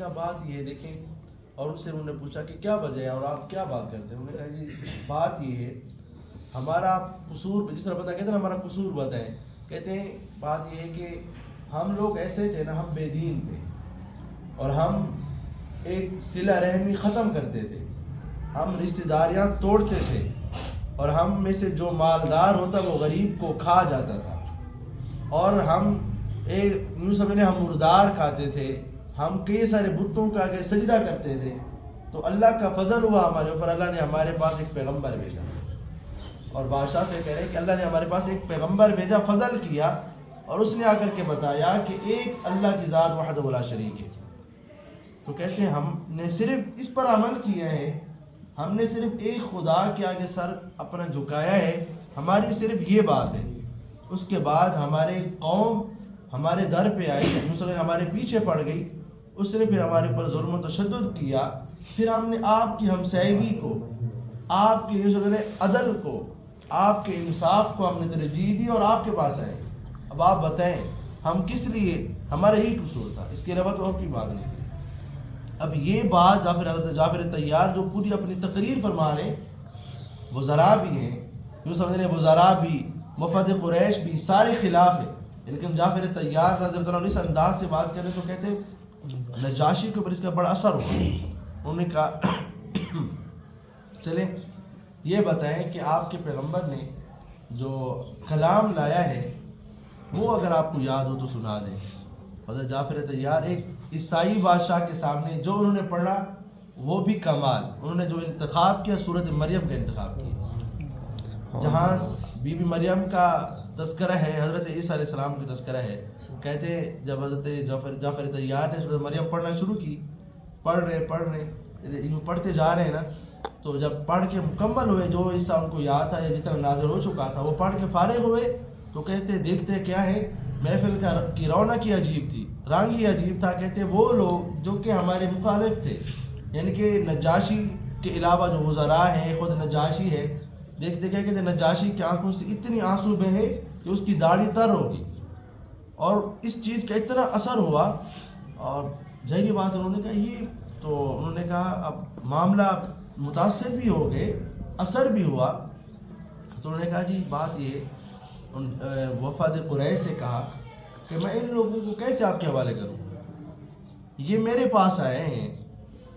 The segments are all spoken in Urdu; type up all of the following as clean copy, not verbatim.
کہا بات یہ ہے دیکھیں، اور ان سے انہوں نے پوچھا کہ کیا وجہ ہے اور آپ کیا بات کرتے ہیں؟ انہوں نے کہا جی بات یہ ہے ہمارا قصور، جس طرح بتا کہتے ہیں نا ہمارا قصور بتائیں، کہتے ہیں بات یہ ہے کہ ہم لوگ ایسے تھے نا، ہم بے دین تھے اور ہم ایک صلہ رحمی ختم کرتے تھے، ہم رشتہ داریاں توڑتے تھے، اور ہم میں سے جو مالدار ہوتا وہ غریب کو کھا جاتا تھا، اور ہم یوں سمجھیں ہم مردار کھاتے تھے، ہم کئی سارے بتوں کا آگے سجدہ کرتے تھے۔ تو اللہ کا فضل ہوا ہمارے اوپر، اللہ نے ہمارے پاس ایک پیغمبر بھیجا، اور بادشاہ سے کہہ رہے ہیں کہ اللہ نے ہمارے پاس ایک پیغمبر بھیجا، فضل کیا، اور اس نے آ کر کے بتایا کہ ایک اللہ کی ذات وحدہ لا شریک ہے۔ تو کہتے ہیں ہم نے صرف اس پر عمل کیا ہے، ہم نے صرف ایک خدا کے آگے سر اپنا جھکایا ہے، ہماری صرف یہ بات ہے۔ اس کے بعد ہمارے قوم ہمارے در پہ آئی، مسلم ہمارے پیچھے پڑ گئی، اس نے پھر ہمارے اوپر ظلم و تشدد کیا، پھر ہم نے آپ کی ہمسائیگی کو، آپ کے عدل کو، آپ کے انصاف کو ہم نے ترجیح دی اور آپ کے پاس آئے۔ اب آپ بتائیں ہم کس لیے، ہمارا یہی قصور تھا، اس کے علاوہ تو اور کوئی بات نہیں تھی۔ اب یہ بات حضرت جعفر طیار جو پوری اپنی تقریر فرما رہے ہیں، وزراء بھی ہیں، یوں سمجھ رہے وزراء بھی، وفد قریش بھی، سارے خلاف ہیں، لیکن جعفر طیار رضی اللہ عنہ اس انداز سے بات کریں تو کہتے ہیں نجاشی کے اوپر اس کا بڑا اثر ہوا۔ انہوں نے کہا چلیں یہ بتائیں کہ آپ کے پیغمبر نے جو کلام لایا ہے وہ اگر آپ کو یاد ہو تو سنا دیں۔ حضرت جعفر طیار ایک عیسائی بادشاہ کے سامنے جو انہوں نے پڑھا وہ بھی کمال، انہوں نے جو انتخاب کیا سورۃ مریم کا انتخاب کیا، جہاں بی بی مریم کا تذکرہ ہے، حضرت عیسیٰ علیہ السلام کا تذکرہ ہے۔ کہتے ہیں جب حضرت جعفر طیار نے سورۃ مریم پڑھنا شروع کی، پڑھتے جا رہے ہیں نا، تو جب پڑھ کے مکمل ہوئے، جو حصہ ان کو یاد تھا یا جتنا نازل ہو چکا تھا وہ پڑھ کے فارغ ہوئے، تو کہتے دیکھتے کیا ہے، محفل کی رونق ہی عجیب تھی، رنگ ہی عجیب تھا۔ کہتے وہ لوگ جو کہ ہمارے مخالف تھے، یعنی کہ نجاشی کے علاوہ جو وزراء ہیں، خود نجاشی ہے، دیکھتے کیا کہتے نجاشی کی آنکھوں سے اتنی آنسو بہے کہ اس کی داڑھی تر ہوگی، اور اس چیز کا اتنا اثر ہوا، اور ظاہری بات انہوں نے کہا یہ تو، انہوں نے کہا اب معاملہ متاثر بھی ہو گئے، اثر بھی ہوا، تو انہوں نے کہا جی بات یہ، وفد قریش سے کہا کہ میں ان لوگوں کو کیسے آپ کے حوالے کروں، یہ میرے پاس آئے ہیں،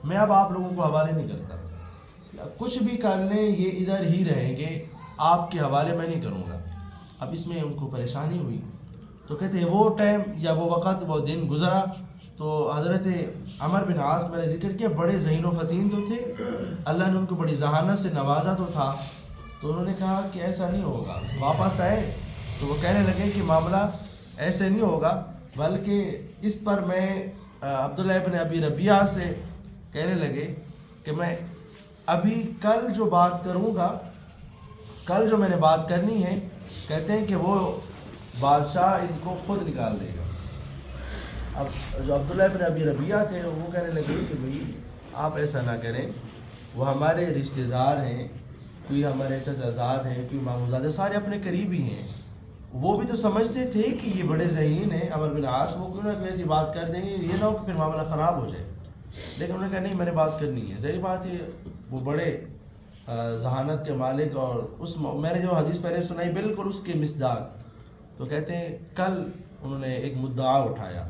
میں اب آپ لوگوں کو حوالے نہیں کرتا، کچھ بھی کر لیں یہ ادھر ہی رہیں گے، آپ کے حوالے میں نہیں کروں گا۔ اب اس میں ان کو پریشانی ہوئی، تو کہتے ہیں وہ ٹائم یا وہ وقت وہ دن گزرا، تو حضرت عمر بن عاص میں نے ذکر کیا بڑے ذہین و فطین تو تھے، اللہ نے ان کو بڑی ذہانت سے نوازا تو تھا، تو انہوں نے کہا کہ ایسا نہیں ہوگا۔ واپس آئے تو وہ کہنے لگے کہ معاملہ ایسے نہیں ہوگا، بلکہ اس پر میں عبداللہ ابن ابی ربیعہ سے کہنے لگے کہ میں ابھی کل جو بات کروں گا، کل جو میں نے بات کرنی ہے، کہتے ہیں کہ وہ بادشاہ ان کو خود نکال دے گا۔ اب جو عبداللہ ابن ابی ربیعہ تھے وہ کہنے لگے کہ بھئی آپ ایسا نہ کریں، وہ ہمارے رشتہ دار ہیں، کوئی ہمارے چچا زاد ہیں، کوئی ماموں زاد ہیں، سارے اپنے قریبی ہیں، وہ بھی تو سمجھتے تھے کہ یہ بڑے ذہین ہیں عمر بن عاص، وہ کیوں نہ کوئی ایسی بات کر دیں گے، یہ نہ ہو کہ پھر معاملہ خراب ہو جائے۔ لیکن انہوں نے کہا نہیں میں نے بات کرنی ہے، ظاہری بات ہے وہ بڑے ذہانت کے مالک، اور اس میں نے جو حدیث پہلے سنائی بالکل اس کے مصداق، تو کہتے ہیں کل انہوں نے ایک مدعا اٹھایا،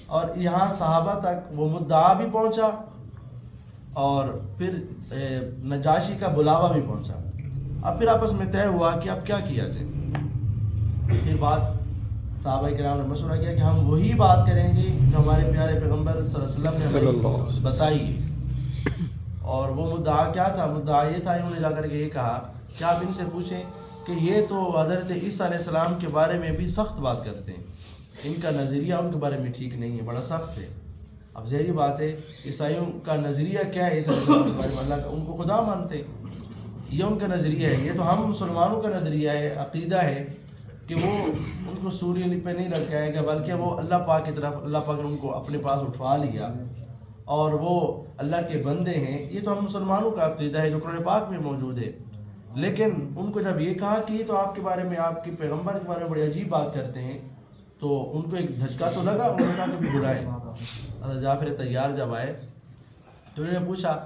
اور یہاں صحابہ تک وہ مدعا بھی پہنچا، اور پھر نجاشی کا بلاوا بھی پہنچا۔ اب پھر آپس میں طے ہوا کہ اب کیا کیا جائے، پھر بات صحابہ کرام نے مشورہ کیا کہ ہم وہی بات کریں گے جو ہمارے پیارے پیغمبر صلی اللہ علیہ وسلم نے ہمیں بتائی ہے۔ اور وہ مدعا کیا تھا؟ مدعا یہ تھا، انہوں نے جا کر کے یہ کہا کہ آپ ان سے پوچھیں کہ یہ تو حضرت عیسیٰ علیہ السلام کے بارے میں بھی سخت بات کرتے ہیں، ان کا نظریہ ان کے بارے میں ٹھیک نہیں ہے، بڑا سخت ہے۔ اب ظاہری بات ہے عیسائیوں کا نظریہ کیا ہے عیسیٰ علیہ السلام کے بارے میں، اللہ کا ان کو خدا مانتے ہیں، یہ ان کا نظریہ ہے۔ یہ تو ہم مسلمانوں کا نظریہ ہے، عقیدہ ہے کہ وہ ان کو سوری پہ نہیں لٹکائے گا، بلکہ وہ اللہ پاک کی طرف، اللہ پاک نے ان کو اپنے پاس اٹھوا لیا اور وہ اللہ کے بندے ہیں، یہ تو ہم مسلمانوں کا عقیدہ ہے جو قرآن پاک میں موجود ہے۔ لیکن ان کو جب یہ کہا کہ یہ تو آپ کے بارے میں، آپ کے پیغمبر کے بارے میں بڑی عجیب بات کرتے ہیں، تو ان کو ایک دھچکا تو لگا، انہوں نے کہا کہ بلائیں۔ حضرت جعفر طیار جب آئے تو انہوں نے پوچھا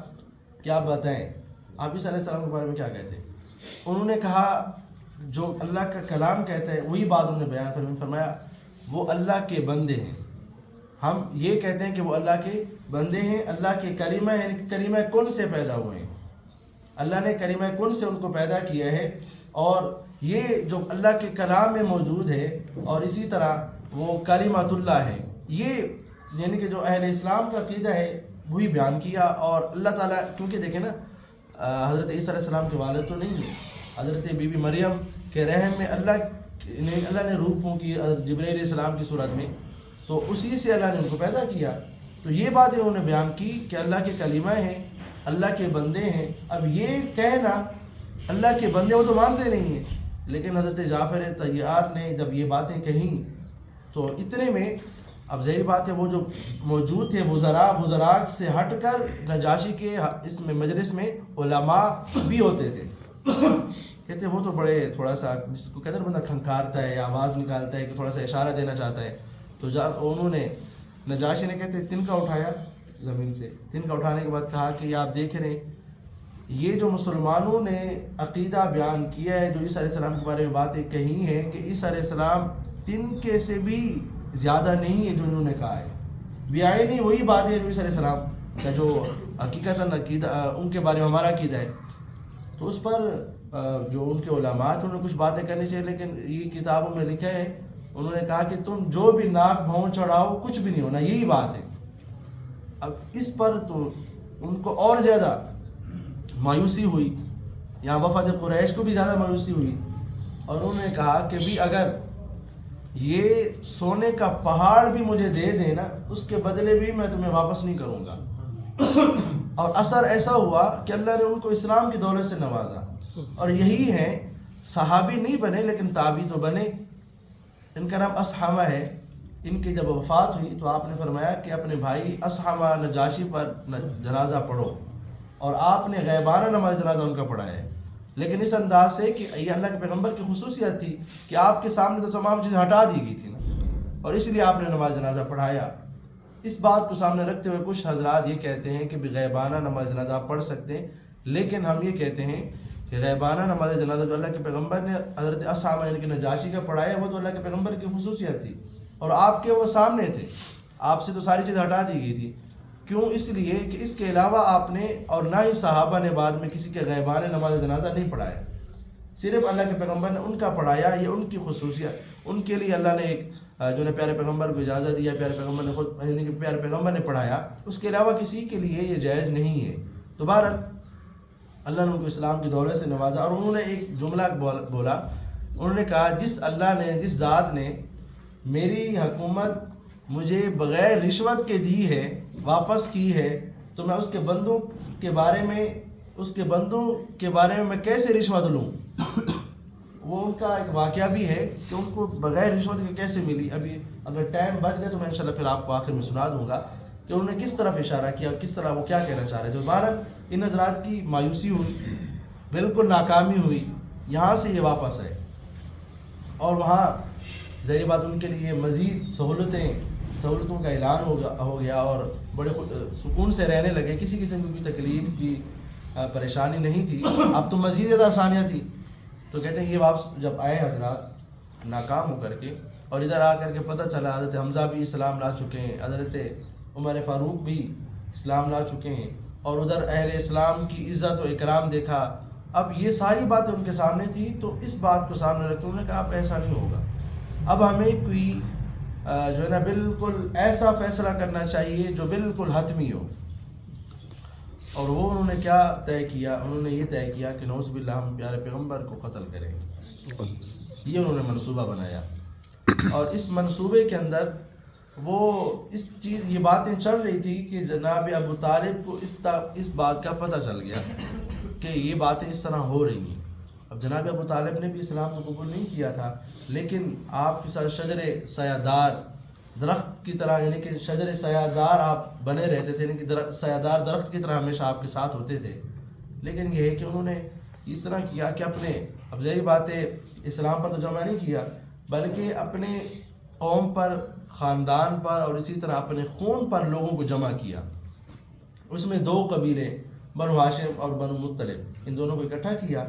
کہ آپ بتائیں آپ عیسیٰ علیہ السلام کے بارے میں کیا کہتے ہیں؟ انہوں نے کہا جو اللہ کا کلام کہتا ہے وہی بات انہوں نے بیان فرمایا وہ اللہ کے بندے ہیں، ہم یہ کہتے ہیں کہ وہ اللہ کے بندے ہیں، اللہ کے کریمہ ہیں، کریمہ کن سے پیدا ہوئے ہیں، اللہ نے کریمہ کن سے ان کو پیدا کیا ہے، اور یہ جو اللہ کے کلام میں موجود ہے اور اسی طرح وہ کلمۃ اللہ ہے، یہ یعنی کہ جو اہل اسلام کا عقیدہ ہے وہی بیان کیا۔ اور اللہ تعالیٰ کیونکہ دیکھیں نا حضرت عیسیٰ علیہ السلام کے والد تو نہیں ہیں، حضرت بی بی مریم کے رحم میں اللہ نے روح پھونکی جبرائیل علیہ السلام کی صورت میں، تو اسی سے اللہ نے ان کو پیدا کیا۔ تو یہ باتیں انہوں نے بیان کی کہ اللہ کے کلمہ ہیں، اللہ کے بندے ہیں۔ اب یہ کہنا اللہ کے بندے وہ تو مانتے نہیں ہیں، لیکن حضرت جعفر طیار نے جب یہ باتیں کہیں تو اتنے میں اب ظاہر بات ہے وہ جو موجود تھے وزراء سے ہٹ کر نجاشی کے اس میں مجلس میں علماء بھی ہوتے تھے، کہتے وہ تو بڑے تھوڑا سا جس کو کہتے ہیں بندہ کھنکارتا ہے یا آواز نکالتا ہے کہ تھوڑا سا اشارہ دینا چاہتا ہے، تو انہوں نے نجاشی نے کہتے تنکا اٹھایا زمین سے، تنکا اٹھانے کے بعد کہا کہ آپ دیکھ رہے ہیں یہ جو مسلمانوں نے عقیدہ بیان کیا ہے، جو عیسیٰ علیہ السلام کے بارے میں باتیں کہی ہیں کہ عیسیٰ علیہ السلام تنکے سے بھی زیادہ نہیں ہے جو انہوں نے کہا ہے، بیائی وہی بات ہے جو عیسیٰ علیہ السلام کا جو حقیقتاً عقیدہ ان کے بارے میں ہمارا عقیدہ ہے۔ تو اس پر جو ان کے علماء تھے انہوں نے کچھ باتیں کرنی چاہیے، لیکن یہ کتابوں میں لکھا ہے انہوں نے کہا کہ تم جو بھی ناک بھون چڑھاؤ کچھ بھی نہیں ہونا، یہی بات ہے۔ اب اس پر تو ان کو اور زیادہ مایوسی ہوئی، یہاں وفد قریش کو بھی زیادہ مایوسی ہوئی، اور انہوں نے کہا کہ بھی اگر یہ سونے کا پہاڑ بھی مجھے دے دینا اس کے بدلے بھی میں تمہیں واپس نہیں کروں گا۔ اور اثر ایسا ہوا کہ اللہ نے ان کو اسلام کی دولت سے نوازا، اور یہی ہے صحابی نہیں بنے لیکن تابعی تو بنے۔ ان کا نام اصحمہ ہے، ان کی جب وفات ہوئی تو آپ نے فرمایا کہ اپنے بھائی اصحمہ نجاشی پر جنازہ پڑھو، اور آپ نے غیبانہ نماز جنازہ ان کا پڑھا ہے، لیکن اس انداز سے کہ یہ اللہ کے پیغمبر کی خصوصیت تھی کہ آپ کے سامنے تو تمام چیزیں ہٹا دی گئی تھی نا، اور اس لیے آپ نے نماز جنازہ پڑھایا۔ اس بات کو سامنے رکھتے ہوئے کچھ حضرات یہ کہتے ہیں کہ غیبانہ نماز جنازہ آپ پڑھ سکتے ہیں، لیکن ہم یہ کہتے ہیں کہ غیبانہ نماز جنازہ جو اللہ کے پیغمبر نے حضرت اصحابہ یعنی کہ نجاشی کا پڑھایا وہ تو اللہ کے پیغمبر کی خصوصیت تھی، اور آپ کے وہ سامنے تھے، آپ سے تو ساری چیزیں ہٹا دی گئی تھی۔ کیوں؟ اس لیے کہ اس کے علاوہ آپ نے اور نہ ہی صحابہ نے بعد میں کسی کے غیبانہ نماز جنازہ نہیں پڑھایا، صرف اللہ کے پیغمبر نے ان کا پڑھایا، یہ ان کی خصوصیت، ان کے لیے اللہ نے ایک جو نے پیارے پیغمبر کو اجازت دیا، پیارے پیغمبر نے خود یعنی کہ پیارے پیغمبر نے پڑھایا، اس کے علاوہ کسی کے لیے یہ جائز نہیں ہے۔ تو بہرحال اللہ نے ان کو اسلام کی دولت سے نوازا، اور انہوں نے ایک جملہ بولا، انہوں نے کہا جس اللہ نے جس ذات نے میری حکومت مجھے بغیر رشوت کے دی ہے واپس کی ہے، تو میں اس کے بندوں کے بارے میں کیسے رشوت لوں؟ وہ ان کا ایک واقعہ بھی ہے کہ ان کو بغیر رشوت کے کیسے ملی۔ ابھی اگر ٹائم بچ گئے تو میں انشاءاللہ پھر آپ کو آخر میں سنا دوں گا کہ انہوں نے کس طرف اشارہ کیا، کس طرح وہ کیا کہنا چاہ رہے تھے۔ بہرحال ان حضرات کی مایوسی ہوئی، بالکل ناکامی ہوئی، یہاں سے یہ واپس آئے، اور وہاں ظاہر بات ان کے لیے مزید سہولتوں کا اعلان ہو گیا، اور بڑے سکون سے رہنے لگے، کسی قسم کی کوئی تکلیف کی پریشانی نہیں تھی، اب تو مزید زیادہ آسانیاں تھی۔ تو کہتے ہیں یہ واپس جب آئے حضرات ناکام ہو کر کے، اور ادھر آ کر کے پتہ چلا حضرت حمزہ بھی اسلام لا چکے ہیں، حضرت عمر فاروق بھی اسلام لا چکے ہیں، اور ادھر اہل اسلام کی عزت و اکرام دیکھا۔ اب یہ ساری باتیں ان کے سامنے تھی، تو اس بات کو سامنے رکھ کے انہوں نے کہا اب ایسا نہیں ہوگا، اب ہمیں کوئی جو ہے نا بالکل ایسا فیصلہ کرنا چاہیے جو بالکل حتمی ہو۔ اور وہ انہوں نے کیا طے کیا؟ انہوں نے یہ طے کیا کہ نعوذ باللہ ہم پیارے پیغمبر کو قتل کریں گے، یہ انہوں نے منصوبہ بنایا، اور اس منصوبے کے اندر وہ یہ باتیں چل رہی تھی کہ جناب ابو طالب کو اس بات کا پتہ چل گیا کہ یہ باتیں اس طرح ہو رہی ہیں۔ اب جناب ابو طالب نے بھی اسلام کو قبول نہیں کیا تھا، لیکن آپ کے ساتھ شجر سایہ دار درخت کی طرح، یعنی کہ شجر سایہ دار آپ بنے رہتے تھے، یعنی کہ سایہ دار درخت کی طرح ہمیشہ آپ کے ساتھ ہوتے تھے۔ لیکن یہ ہے کہ انہوں نے اس طرح کیا کہ اپنے اب ظاہر بات ہے اسلام پر تو جمع نہیں کیا، بلکہ اپنے قوم پر، خاندان پر اور اسی طرح اپنے خون پر لوگوں کو جمع کیا۔ اس میں 2 قبیلے بنو ہاشم اور بنو مطلب، ان دونوں کو اکٹھا کیا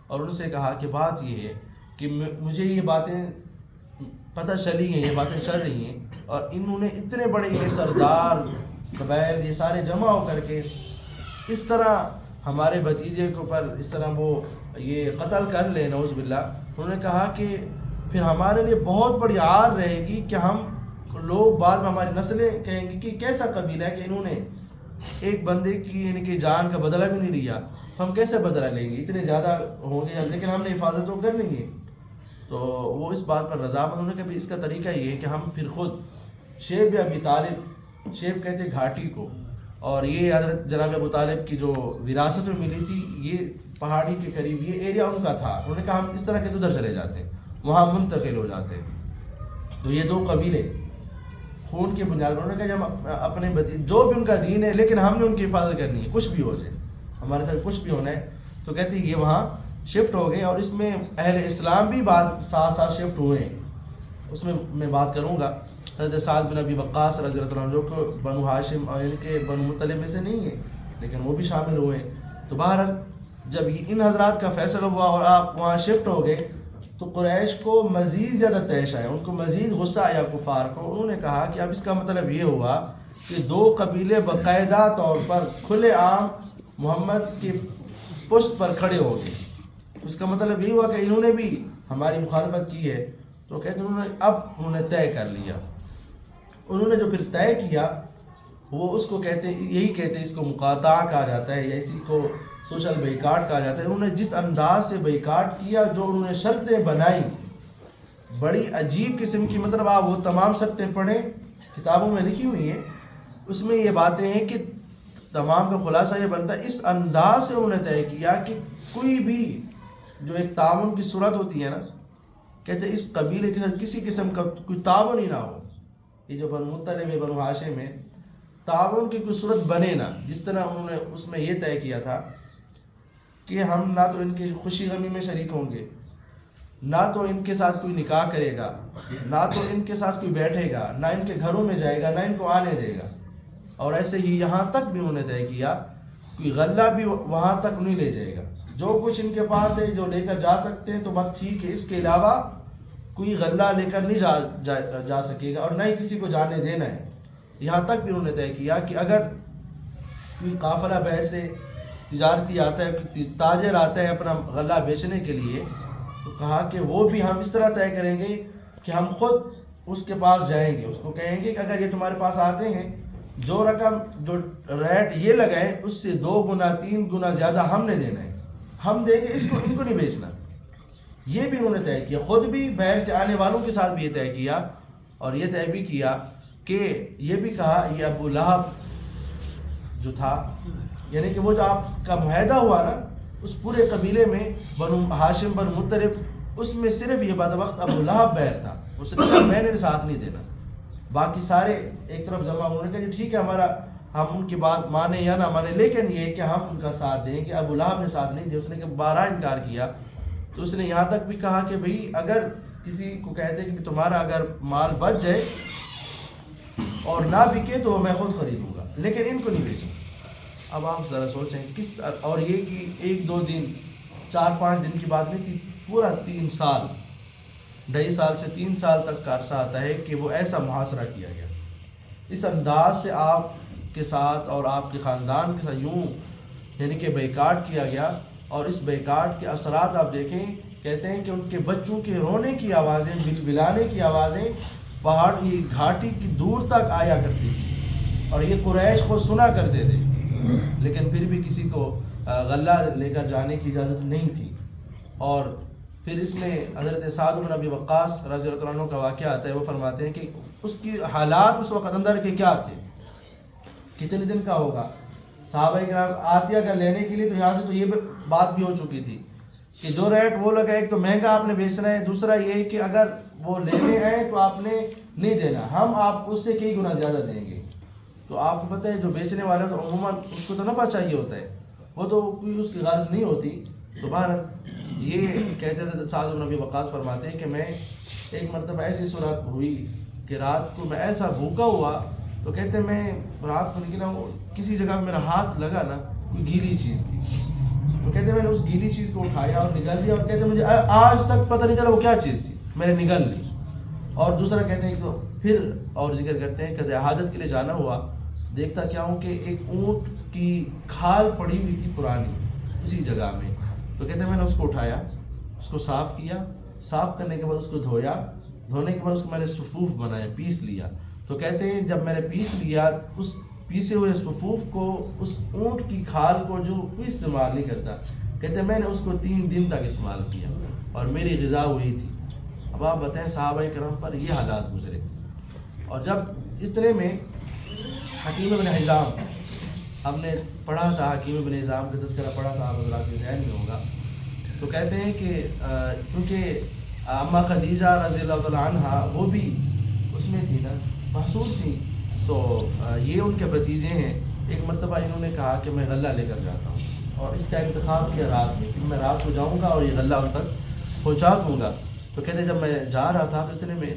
اور ان سے کہا کہ بات یہ ہے کہ مجھے یہ باتیں پتہ چلی ہیں، یہ باتیں چل رہی ہیں، اور انہوں نے اتنے بڑے یہ سردار قبائل یہ سارے جمع ہو کر کے اس طرح ہمارے بھتیجے کے اوپر اس طرح وہ یہ قتل کر لیں، نعوذ باللہ۔ انہوں نے کہا کہ پھر ہمارے لیے بہت بڑی عار رہے گی کہ ہم لوگ بعد میں ہماری نسلیں کہیں گی کہ کیسا قبیلہ ہے کہ انہوں نے ایک بندے کی ان کی جان کا بدلہ بھی نہیں لیا، تو ہم کیسے بدلہ لیں گے، اتنے زیادہ ہوں گے لیکن ہم نے حفاظت تو کرنی ہے۔ تو وہ اس بات پر رضامند ہونے کا بھی اس کا طریقہ یہ ہے کہ ہم پھر خود شیب ابی طالب، شیب کہتے ہیں گھاٹی کو، اور یہ حضرت جناب ابو طالب کی جو وراثت میں ملی تھی، یہ پہاڑی کے قریب یہ ایریا ان کا تھا۔ انہوں نے کہا ہم اس طرح کے ادھر چلے جاتے ہیں، وہاں منتقل ہو جاتے ہیں۔ تو یہ 2 قبیلے خون کی بنیاد پر، انہوں نے کہا ہم اپنے جو بھی ان کا دین ہے لیکن ہم نے ان کی حفاظت کرنی ہے، کچھ بھی ہو جائے ہمارے ساتھ کچھ بھی ہونا ہے۔ تو کہتے ہیں یہ وہاں شفٹ ہو گئے، اور اس میں اہل اسلام بھی ساتھ ساتھ شفٹ ہوئے ہیں۔ اس میں میں بات کروں گا حضرت سعد بن ابی وقاص رضی اللہ عنہ، جو کہ بنو ہاشم اور ان کے بنو مطلب میں سے نہیں ہیں لیکن وہ بھی شامل ہوئے۔ تو بہرحال جب ان حضرات کا فیصلہ ہوا اور آپ وہاں شفٹ ہو گئے تو قریش کو مزید زیادہ طیش آیا، ان کو مزید غصہ آیا کفار کو۔ انہوں نے کہا کہ اب اس کا مطلب یہ ہوا کہ 2 قبیلے باقاعدہ طور پر کھلے عام محمد کی پشت پر کھڑے ہو گئے۔ اس کا مطلب یہ ہوا کہ انہوں نے بھی ہماری مخالفت کی ہے۔ تو کہتے ہیں انہوں نے طے کر لیا۔ انہوں نے جو پھر طے کیا وہ اس کو کہتے ہیں، یہی کہتے ہیں اس کو مقاطعہ کہا جاتا ہے یا اسی کو سوشل بائیکاٹ کہا جاتا ہے۔ انہوں نے جس انداز سے بائیکاٹ کیا، جو انہوں نے شرطیں بنائی بڑی عجیب قسم کی، مطلب آپ وہ تمام شرطیں پڑھیں، کتابوں میں لکھی ہوئی ہیں، اس میں یہ باتیں ہیں کہ تمام کا خلاصہ یہ بنتا ہے اس انداز سے انہوں نے طے کیا کہ کوئی بھی جو ایک تعاون کی صورت ہوتی ہے نا، کہتے ہیں اس قبیلے کے ساتھ کسی قسم کا کوئی تعاون ہی نہ ہو۔ یہ جو بنو مطلب ہے، بنو ہاشم ہے، تعاون کی کوئی صورت بنے نہ۔ جس طرح انہوں نے اس میں یہ طے کیا تھا کہ ہم نہ تو ان کی خوشی غمی میں شریک ہوں گے، نہ تو ان کے ساتھ کوئی نکاح کرے گا، نہ تو ان کے ساتھ کوئی بیٹھے گا، نہ ان کے گھروں میں جائے گا، نہ ان کو آنے دے گا۔ اور ایسے ہی یہاں تک بھی انہوں نے طے کیا کوئی غلہ بھی وہاں تک نہیں لے جائے گا، جو کچھ ان کے پاس ہے جو لے کر جا سکتے ہیں تو بس ٹھیک ہے، اس کے علاوہ کوئی غلہ لے کر نہیں جا سکے گا، اور نہ ہی کسی کو جانے دینا ہے۔ یہاں تک بھی انہوں نے طے کیا کہ اگر کوئی قافلہ بحر سے تجارتی آتا ہے، تاجر آتا ہے اپنا غلہ بیچنے کے لیے، تو کہا کہ وہ بھی ہم اس طرح طے کریں گے کہ ہم خود اس کے پاس جائیں گے، اس کو کہیں گے کہ اگر یہ تمہارے پاس آتے ہیں، جو رقم جو ریٹ یہ لگائے اس سے 2 گنا 3 گنا زیادہ ہم نے دینا ہے، ہم دیں گے، اس کو ان کو نہیں بیچنا۔ یہ بھی انہوں نے طے کیا، خود بھی بحر سے آنے والوں کے ساتھ بھی یہ طے کیا، اور یہ طے بھی کیا کہ یہ بھی کہا یہ ابو لہب جو تھا، یعنی کہ وہ جو آپ کا معاہدہ ہوا نا اس پورے قبیلے میں بنو ہاشم بن مطلب، اس میں صرف یہ بدبخت ابو لہب بحر تھا، اس نے کہا میں نے ساتھ نہیں دینا۔ باقی سارے ایک طرف جمع ہونے کا، ٹھیک ہے ہمارا، ہم ان کی بات مانیں یا نہ مانیں، لیکن یہ کہ ہم ان کا ساتھ دیں کہ ابو لہب نے ساتھ نہیں دیا، اس نے کہ 12 انکار کیا۔ تو اس نے یہاں تک بھی کہا کہ بھئی اگر کسی کو کہتے کہ تمہارا اگر مال بچ جائے اور نہ بکے تو میں خود خریدوں گا، لیکن ان کو نہیں بیچوں۔ اب آپ ذرا سوچیں کس، اور یہ کہ 1-2 دن 4-5 دن کی بات نہیں تھی، پورا 3 سال، 2.5 سال سے 3 سال تک کا عرصہ آتا ہے کہ وہ ایسا محاصرہ کیا گیا۔ اس انداز سے آپ کے ساتھ اور آپ کے خاندان کے ساتھ یوں یعنی کہ بائیکاٹ کیا گیا، اور اس بائیکاٹ کے اثرات آپ دیکھیں، کہتے ہیں کہ ان کے بچوں کے رونے کی آوازیں، بلبلانے کی آوازیں پہاڑ کی گھاٹی کی دور تک آیا کرتی تھی، اور یہ قریش کو سنا کرتے تھے، لیکن پھر بھی کسی کو غلہ لے کر جانے کی اجازت نہیں تھی۔ اور پھر اس میں حضرت سعد بن ابی وقاص رضی اللہ عنہ کا واقعہ آتا ہے، وہ فرماتے ہیں کہ اس کی حالات اس وقت اندر کے کیا تھے، کتنے دن کا ہوگا۔ صحابہ کرام عطیہ کا لینے کے لیے تو یہاں سے تو یہ بات بھی ہو چکی تھی کہ جو ریٹ وہ لگا، ایک تو مہنگا آپ نے بیچنا ہے، دوسرا یہ کہ اگر وہ لینے آئے تو آپ نے نہیں دینا، ہم آپ اس سے کئی گنا زیادہ دیں گے۔ تو آپ کو پتہ ہے جو بیچنے والا تو عموماً اس کو تو نفع چاہیے ہوتا ہے، وہ تو کوئی اس کی غرض نہیں ہوتی تو بہرحال یہ کہتے تھے سعد بن ابی وقاص فرماتے ہیں کہ میں ایک مرتبہ ایسی صورت ہوئی کہ رات کو میں ایسا بھوکا ہوا، تو کہتے میں رات کو نکلا ہوں، کسی جگہ میرا ہاتھ لگا نا، کوئی گیلی چیز تھی، تو کہتے میں نے اس گیلی چیز کو اٹھایا اور نگل لیا، اور کہتے مجھے آج تک پتہ نہیں چلا وہ کیا چیز تھی، میں نے نگل لی۔ اور دوسرا کہتے ہیں کہ پھر اور ذکر کرتے ہیں کہ حاجت کے لیے جانا ہوا، دیکھتا کیا ہوں کہ ایک اونٹ کی کھال پڑی ہوئی تھی پرانی اسی جگہ میں، تو کہتے ہیں میں نے اس کو اٹھایا، اس کو صاف کیا، صاف کرنے کے بعد اس کو دھویا، دھونے کے بعد اس کو میں نے صفوف بنائے، پیس لیا۔ تو کہتے ہیں جب میں نے پیس لیا، اس پیسے ہوئے صفوف کو، اس اونٹ کی کھال کو جو کوئی استعمال نہیں کرتا، کہتے ہیں میں نے اس کو 3 دن تک استعمال کیا اور میری غذا وہی تھی۔ اب آپ بتائیں صحابہ کرام پر یہ حالات گزرے، اور جب اتنے میں حکیم بن حزام، ہم نے پڑھا تھا حکیم بن حزام کا تذکرہ پڑھا تھا، آپ حضرات کے ذہن میں ہوگا، تو کہتے ہیں کہ چونکہ اماں خدیجہ رضی اللہ تعالیٰ عنہ وہ بھی اس میں تھی نا، محصول تھی، تو یہ ان کے بھتیجے ہیں۔ ایک مرتبہ انہوں نے کہا کہ میں غلہ لے کر جاتا ہوں، اور اس کا انتخاب کیا رات میں کہ میں رات کو جاؤں گا اور یہ غلہ ان تک پہنچا دوں گا۔ تو کہتے جب میں جا رہا تھا تو اتنے میں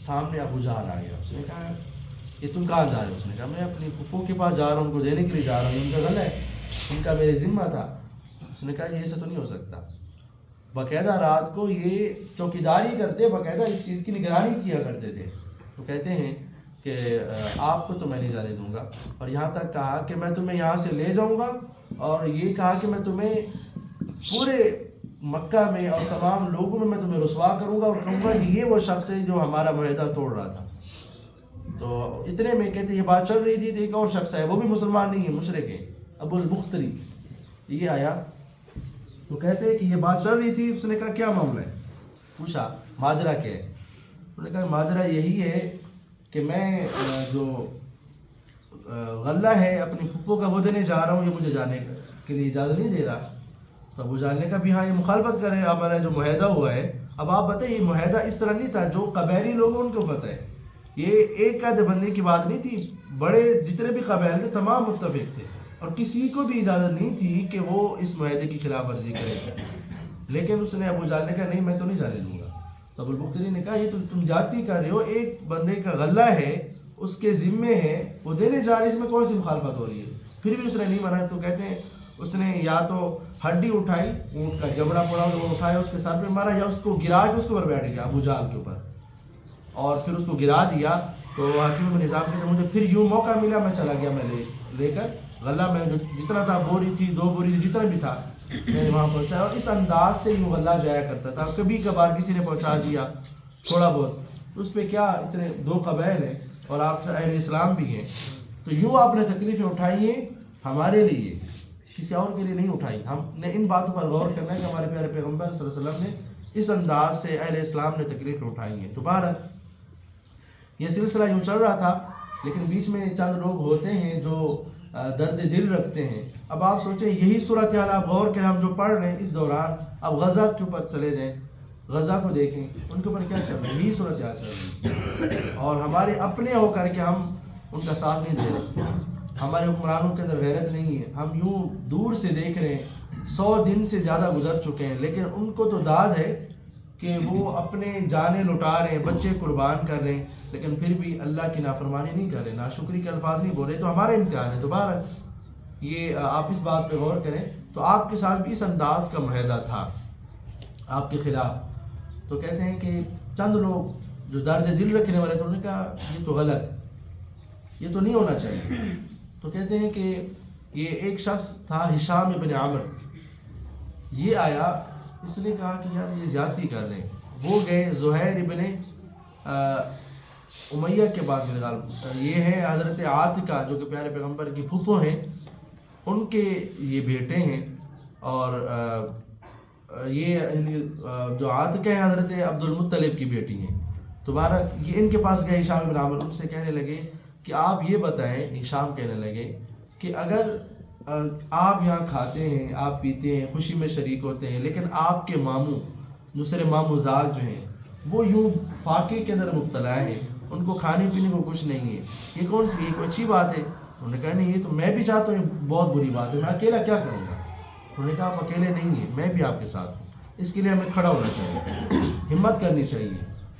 سامنے ابو جہل آ گیا، اس نے کہا یہ تم کہاں جا رہے ہو؟ اس نے کہا میں اپنی پھپھو کے پاس جا رہا ہوں، ان کو دینے کے لیے جا رہا ہوں، ان کا غلہ ہے، ان کا میرے ذمہ تھا۔ اس نے کہا یہ ایسا تو نہیں ہو سکتا، باقاعدہ رات کو یہ چوکیداری کرتے، باقاعدہ اس چیز کی نگرانی کیا کرتے تھے۔ تو کہتے ہیں کہ آپ کو تو میں نہیں جانے دوں گا، اور یہاں تک کہا کہ میں تمہیں یہاں سے لے جاؤں گا، اور یہ کہا کہ میں تمہیں پورے مکہ میں اور تمام لوگوں میں تمہیں رسوا کروں گا اور کہوں گا کہ یہ وہ شخص ہے جو ہمارا معاہدہ توڑ رہا تھا۔ تو اتنے میں کہتے یہ بات چل رہی تھی تو ایک اور شخص ہے، وہ بھی مسلمان نہیں ہے، مشرک ہے، ابو البختری، یہ آیا، تو کہتے ہیں کہ یہ بات چل رہی تھی۔ اس نے کہا کیا معاملہ ہے؟ پوچھا ماجرا کیا ہے؟ انہوں نے کہا ماجرا یہی ہے کہ میں جو غلہ ہے اپنی پھپھو کا وہ دینے جا رہا ہوں، یہ مجھے جانے کے لیے اجازت نہیں دے رہا۔ تو ابو جہل نے کہا بھی ہاں یہ مخالفت کرے، ہمارا جو معاہدہ ہوا ہے۔ اب آپ بتائیں یہ معاہدہ اس طرح نہیں تھا، جو قبائلی لوگ ان کو پتہ ہے، یہ ایک آدھ بندے کی بات نہیں تھی، بڑے جتنے بھی قبائل تھے تمام متفق تھے، اور کسی کو بھی اجازت نہیں تھی کہ وہ اس معاہدے کی خلاف ورزی کرے۔ لیکن اس نے ابو جہل نے کہا نہیں میں تو نہیں جانے دوں گا۔ تو ابو البختری نے کہا یہ تو تم جاتی کر رہے ہو، ایک بندے کا غلہ ہے، اس کے ذمے ہے، وہ دینے جا رہے، اس میں کون سی مخالفت ہو رہی ہے؟ پھر بھی اس نے نہیں مانا۔ تو کہتے ہیں اس نے یا تو ہڈی اٹھائی، اونٹ کا جبڑا پڑا تو وہ اٹھایا، اس کے سر پہ مارا، یا اس کو گرا کے اس کے اوپر بیٹھ گیا ابو جہل کے اوپر، اور پھر اس کو گرا دیا۔ تو حکیم بن حزام کہتے ہیں مجھے پھر یوں موقع ملا، میں چلا گیا، میں لے کر غلہ میں جتنا تھا، بوری تھی 2 بوری تھی، جتنا بھی تھا میں وہاں پہنچایا، اور اس انداز سے یوں غلہ جایا کرتا تھا۔ کبھی کبھار کسی نے پہنچا دیا تھوڑا بہت، اس پہ کیا اتنے 2 قبائل ہیں اور آپ اہل اسلام بھی ہیں، تو یوں آپ نے تکلیفیں اٹھائی ہیں ہمارے لیے، کسی اور کے لیے نہیں اٹھائی۔ ہم نے ان باتوں پر غور کرنا ہے کہ ہمارے پیارے پیغمبر صلی اللہ علیہ وسلم نے اس انداز سے اہل اسلام نے تکلیفیں اٹھائی ہیں۔ تو بہرحال یہ سلسلہ یوں چل رہا تھا، لیکن بیچ میں چند لوگ ہوتے ہیں جو درد دل رکھتے ہیں۔ اب آپ سوچیں یہی صورتحال آپ غور کریں، ہم جو پڑھ رہے ہیں اس دوران، اب غزہ کے اوپر چلے جائیں، غزہ کو دیکھیں، ان کے اوپر کیا چل رہا ہے، یہی صورتحال چل رہی ہے، اور ہمارے اپنے ہو کر کے ہم ان کا ساتھ نہیں دے رہے، ہمارے حکمرانوں کے اندر غیرت نہیں ہے، ہم یوں دور سے دیکھ رہے ہیں، 100 دن سے زیادہ گزر چکے ہیں، لیکن ان کو تو داد ہے کہ وہ اپنے جانیں لٹا رہے ہیں، بچے قربان کر رہے ہیں، لیکن پھر بھی اللہ کی نافرمانی نہیں کر رہے، ناشکری کے الفاظ نہیں بول رہے۔ تو ہمارا امتحان ہے۔ دوبارہ یہ آپ اس بات پہ غور کریں، تو آپ کے ساتھ بھی اس انداز کا معاہدہ تھا آپ کے خلاف۔ تو کہتے ہیں کہ چند لوگ جو درد دل رکھنے والے تھے، انہوں نے کہا یہ تو غلط ہے، یہ تو نہیں ہونا چاہیے۔ تو کہتے ہیں کہ یہ ایک شخص تھا ہشام ابن عامر، یہ آیا، اس نے کہا کہ یار یہ زیادتی کر رہے ہیں۔ وہ گئے زہیر ابن امیہ کے پاس، میرے خیال یہ ہے حضرت عاتکہ جو کہ پیارے پیغمبر کی پھپھو ہیں، ان کے یہ بیٹے ہیں، اور یہ جو عاتکہ ہیں حضرت عبد المطلب کی بیٹی ہیں۔ تو بہرحال یہ ان کے پاس گئے ہشام بن عامر، ان سے کہنے لگے کہ آپ یہ بتائیں، ہشام کہنے لگے کہ اگر آپ یہاں کھاتے ہیں، آپ پیتے ہیں، خوشی میں شریک ہوتے ہیں، لیکن آپ کے ماموں دوسرے ماموں زاد جو ہیں وہ یوں فاقے کے اندر مبتلا ہیں، ان کو کھانے پینے کو کچھ نہیں ہے، یہ کون سی، یہ کوئی اچھی بات ہے؟ انہوں نے کہا نہیں، یہ تو میں بھی چاہتا ہوں، یہ بہت بری بات ہے، میں اکیلا کیا کروں گا۔ انہوں نے کہا آپ اکیلے نہیں ہیں، میں بھی آپ کے ساتھ ہوں، اس کے لیے ہمیں کھڑا ہونا چاہیے، ہمت کرنی چاہیے.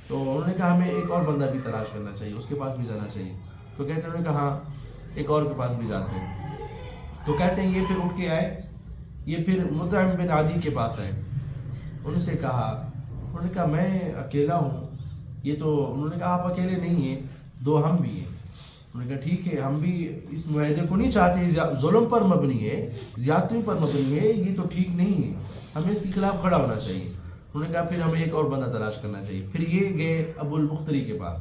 تو انہوں نے کہا ہمیں ایک اور بندہ بھی تلاش کرنا چاہیے، اس کے پاس بھی جانا چاہیے. تو کہتے ہیں انہوں نے کہا ہاں ایک اور کے پاس بھی جاتے ہیں. تو کہتے ہیں یہ پھر اٹھ کے آئے، یہ پھر مطعم بن عدی کے پاس آئے. ان سے کہا، انہوں نے کہا میں اکیلا ہوں. یہ تو انہوں نے کہا آپ اکیلے نہیں ہیں، دو ہم بھی ہیں. انہوں نے کہا ٹھیک ہے، ہم بھی اس معاہدے کو نہیں چاہتے، ظلم پر مبنی ہے، زیادتی پر مبنی ہے، یہ تو ٹھیک نہیں ہے، ہمیں اس کے خلاف کھڑا ہونا چاہیے. انہوں نے کہا پھر ہمیں ایک اور بندہ تلاش کرنا چاہیے. پھر یہ گئے ابو البختری کے پاس.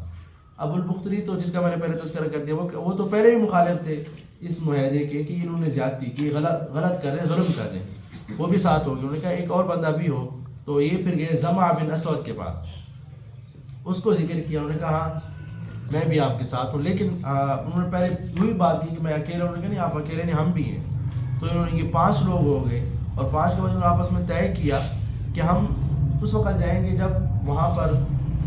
ابو البختری تو جس کا میں نے پہلے تذکرہ کر دیا، وہ تو پہلے بھی مخالف تھے اس معاہدے کے کہ انہوں نے زیادتی کی، غلط کر رہے ہیں، ظلم کر رہے ہیں. وہ بھی ساتھ ہو گئے. انہوں نے کہا ایک اور بندہ بھی ہو. تو یہ پھر گئے زمع بن اسود کے پاس، اس کو ذکر کیا. انہوں نے کہا ہاں میں بھی آپ کے ساتھ ہوں، لیکن انہوں نے پہلے وہی بات کی کہ میں اکیلا ہوں. انہوں نے کہا نہیں آپ اکیلے نہیں، ہم بھی ہیں. تو انہوں نے یہ 5 لوگ ہو گئے، اور 5 کے بعد انہوں نے آپس میں طے کیا کہ ہم اس وقت جائیں گے جب وہاں پر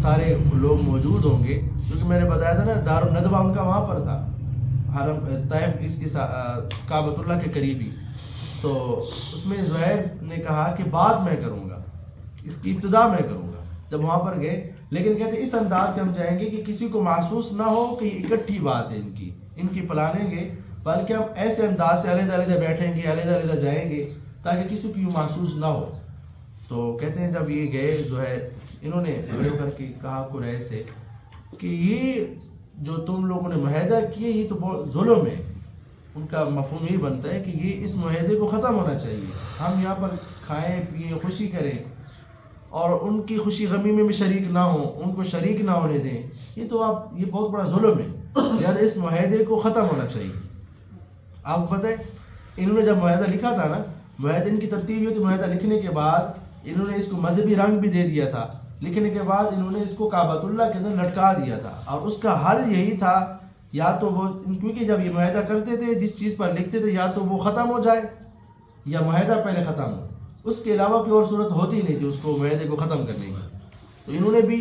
سارے لوگ موجود ہوں گے. کیونکہ میں نے بتایا تھا نا دار الندوہ ان کا وہاں پر تھا، حرم طیف اس کے کعبۃ اللہ کے قریبی. تو اس میں زہیر نے کہا کہ بات میں کروں گا، اس کی ابتدا میں کروں گا جب وہاں پر گئے. لیکن کہتے ہیں اس انداز سے ہم جائیں گے کہ کسی کو محسوس نہ ہو کہ یہ اکٹھی بات ہے ان کی پلانیں گے، بلکہ ہم ایسے انداز سے علیحدہ علیحدہ بیٹھیں گے، علیحدہ علیحدہ جائیں گے تاکہ کسی کو یہ محسوس نہ ہو. تو کہتے ہیں جب یہ گئے زہیر، انہوں نے کھڑے ہو کر کے کہا قریش سے کہ یہ جو تم لوگوں نے معاہدہ کیے یہ تو بہت ظلم ہے. ان کا مفہوم یہ بنتا ہے کہ یہ اس معاہدے کو ختم ہونا چاہیے، ہم یہاں پر کھائیں پیئیں خوشی کریں اور ان کی خوشی غمی میں بھی شریک نہ ہوں، ان کو شریک نہ ہونے دیں. یہ بہت بڑا ظلم ہے، لہٰذا اس معاہدے کو ختم ہونا چاہیے. آپ کو پتہ ہے انہوں نے جب معاہدہ لکھا تھا نا، معاہدے ان کی ترتیب یہ تھی، معاہدہ لکھنے کے بعد انہوں نے اس کو مذہبی رنگ بھی دے دیا تھا. لکھنے کے بعد انہوں نے اس کو کعبۃ اللہ کے اندر لٹکا دیا تھا، اور اس کا حل یہی تھا یا تو وہ، کیونکہ جب یہ معاہدہ کرتے تھے جس چیز پر لکھتے تھے یا تو وہ ختم ہو جائے یا معاہدہ پہلے ختم ہو، اس کے علاوہ کوئی اور صورت ہوتی نہیں تھی اس کو معاہدے کو ختم کرنے کی. تو انہوں نے بھی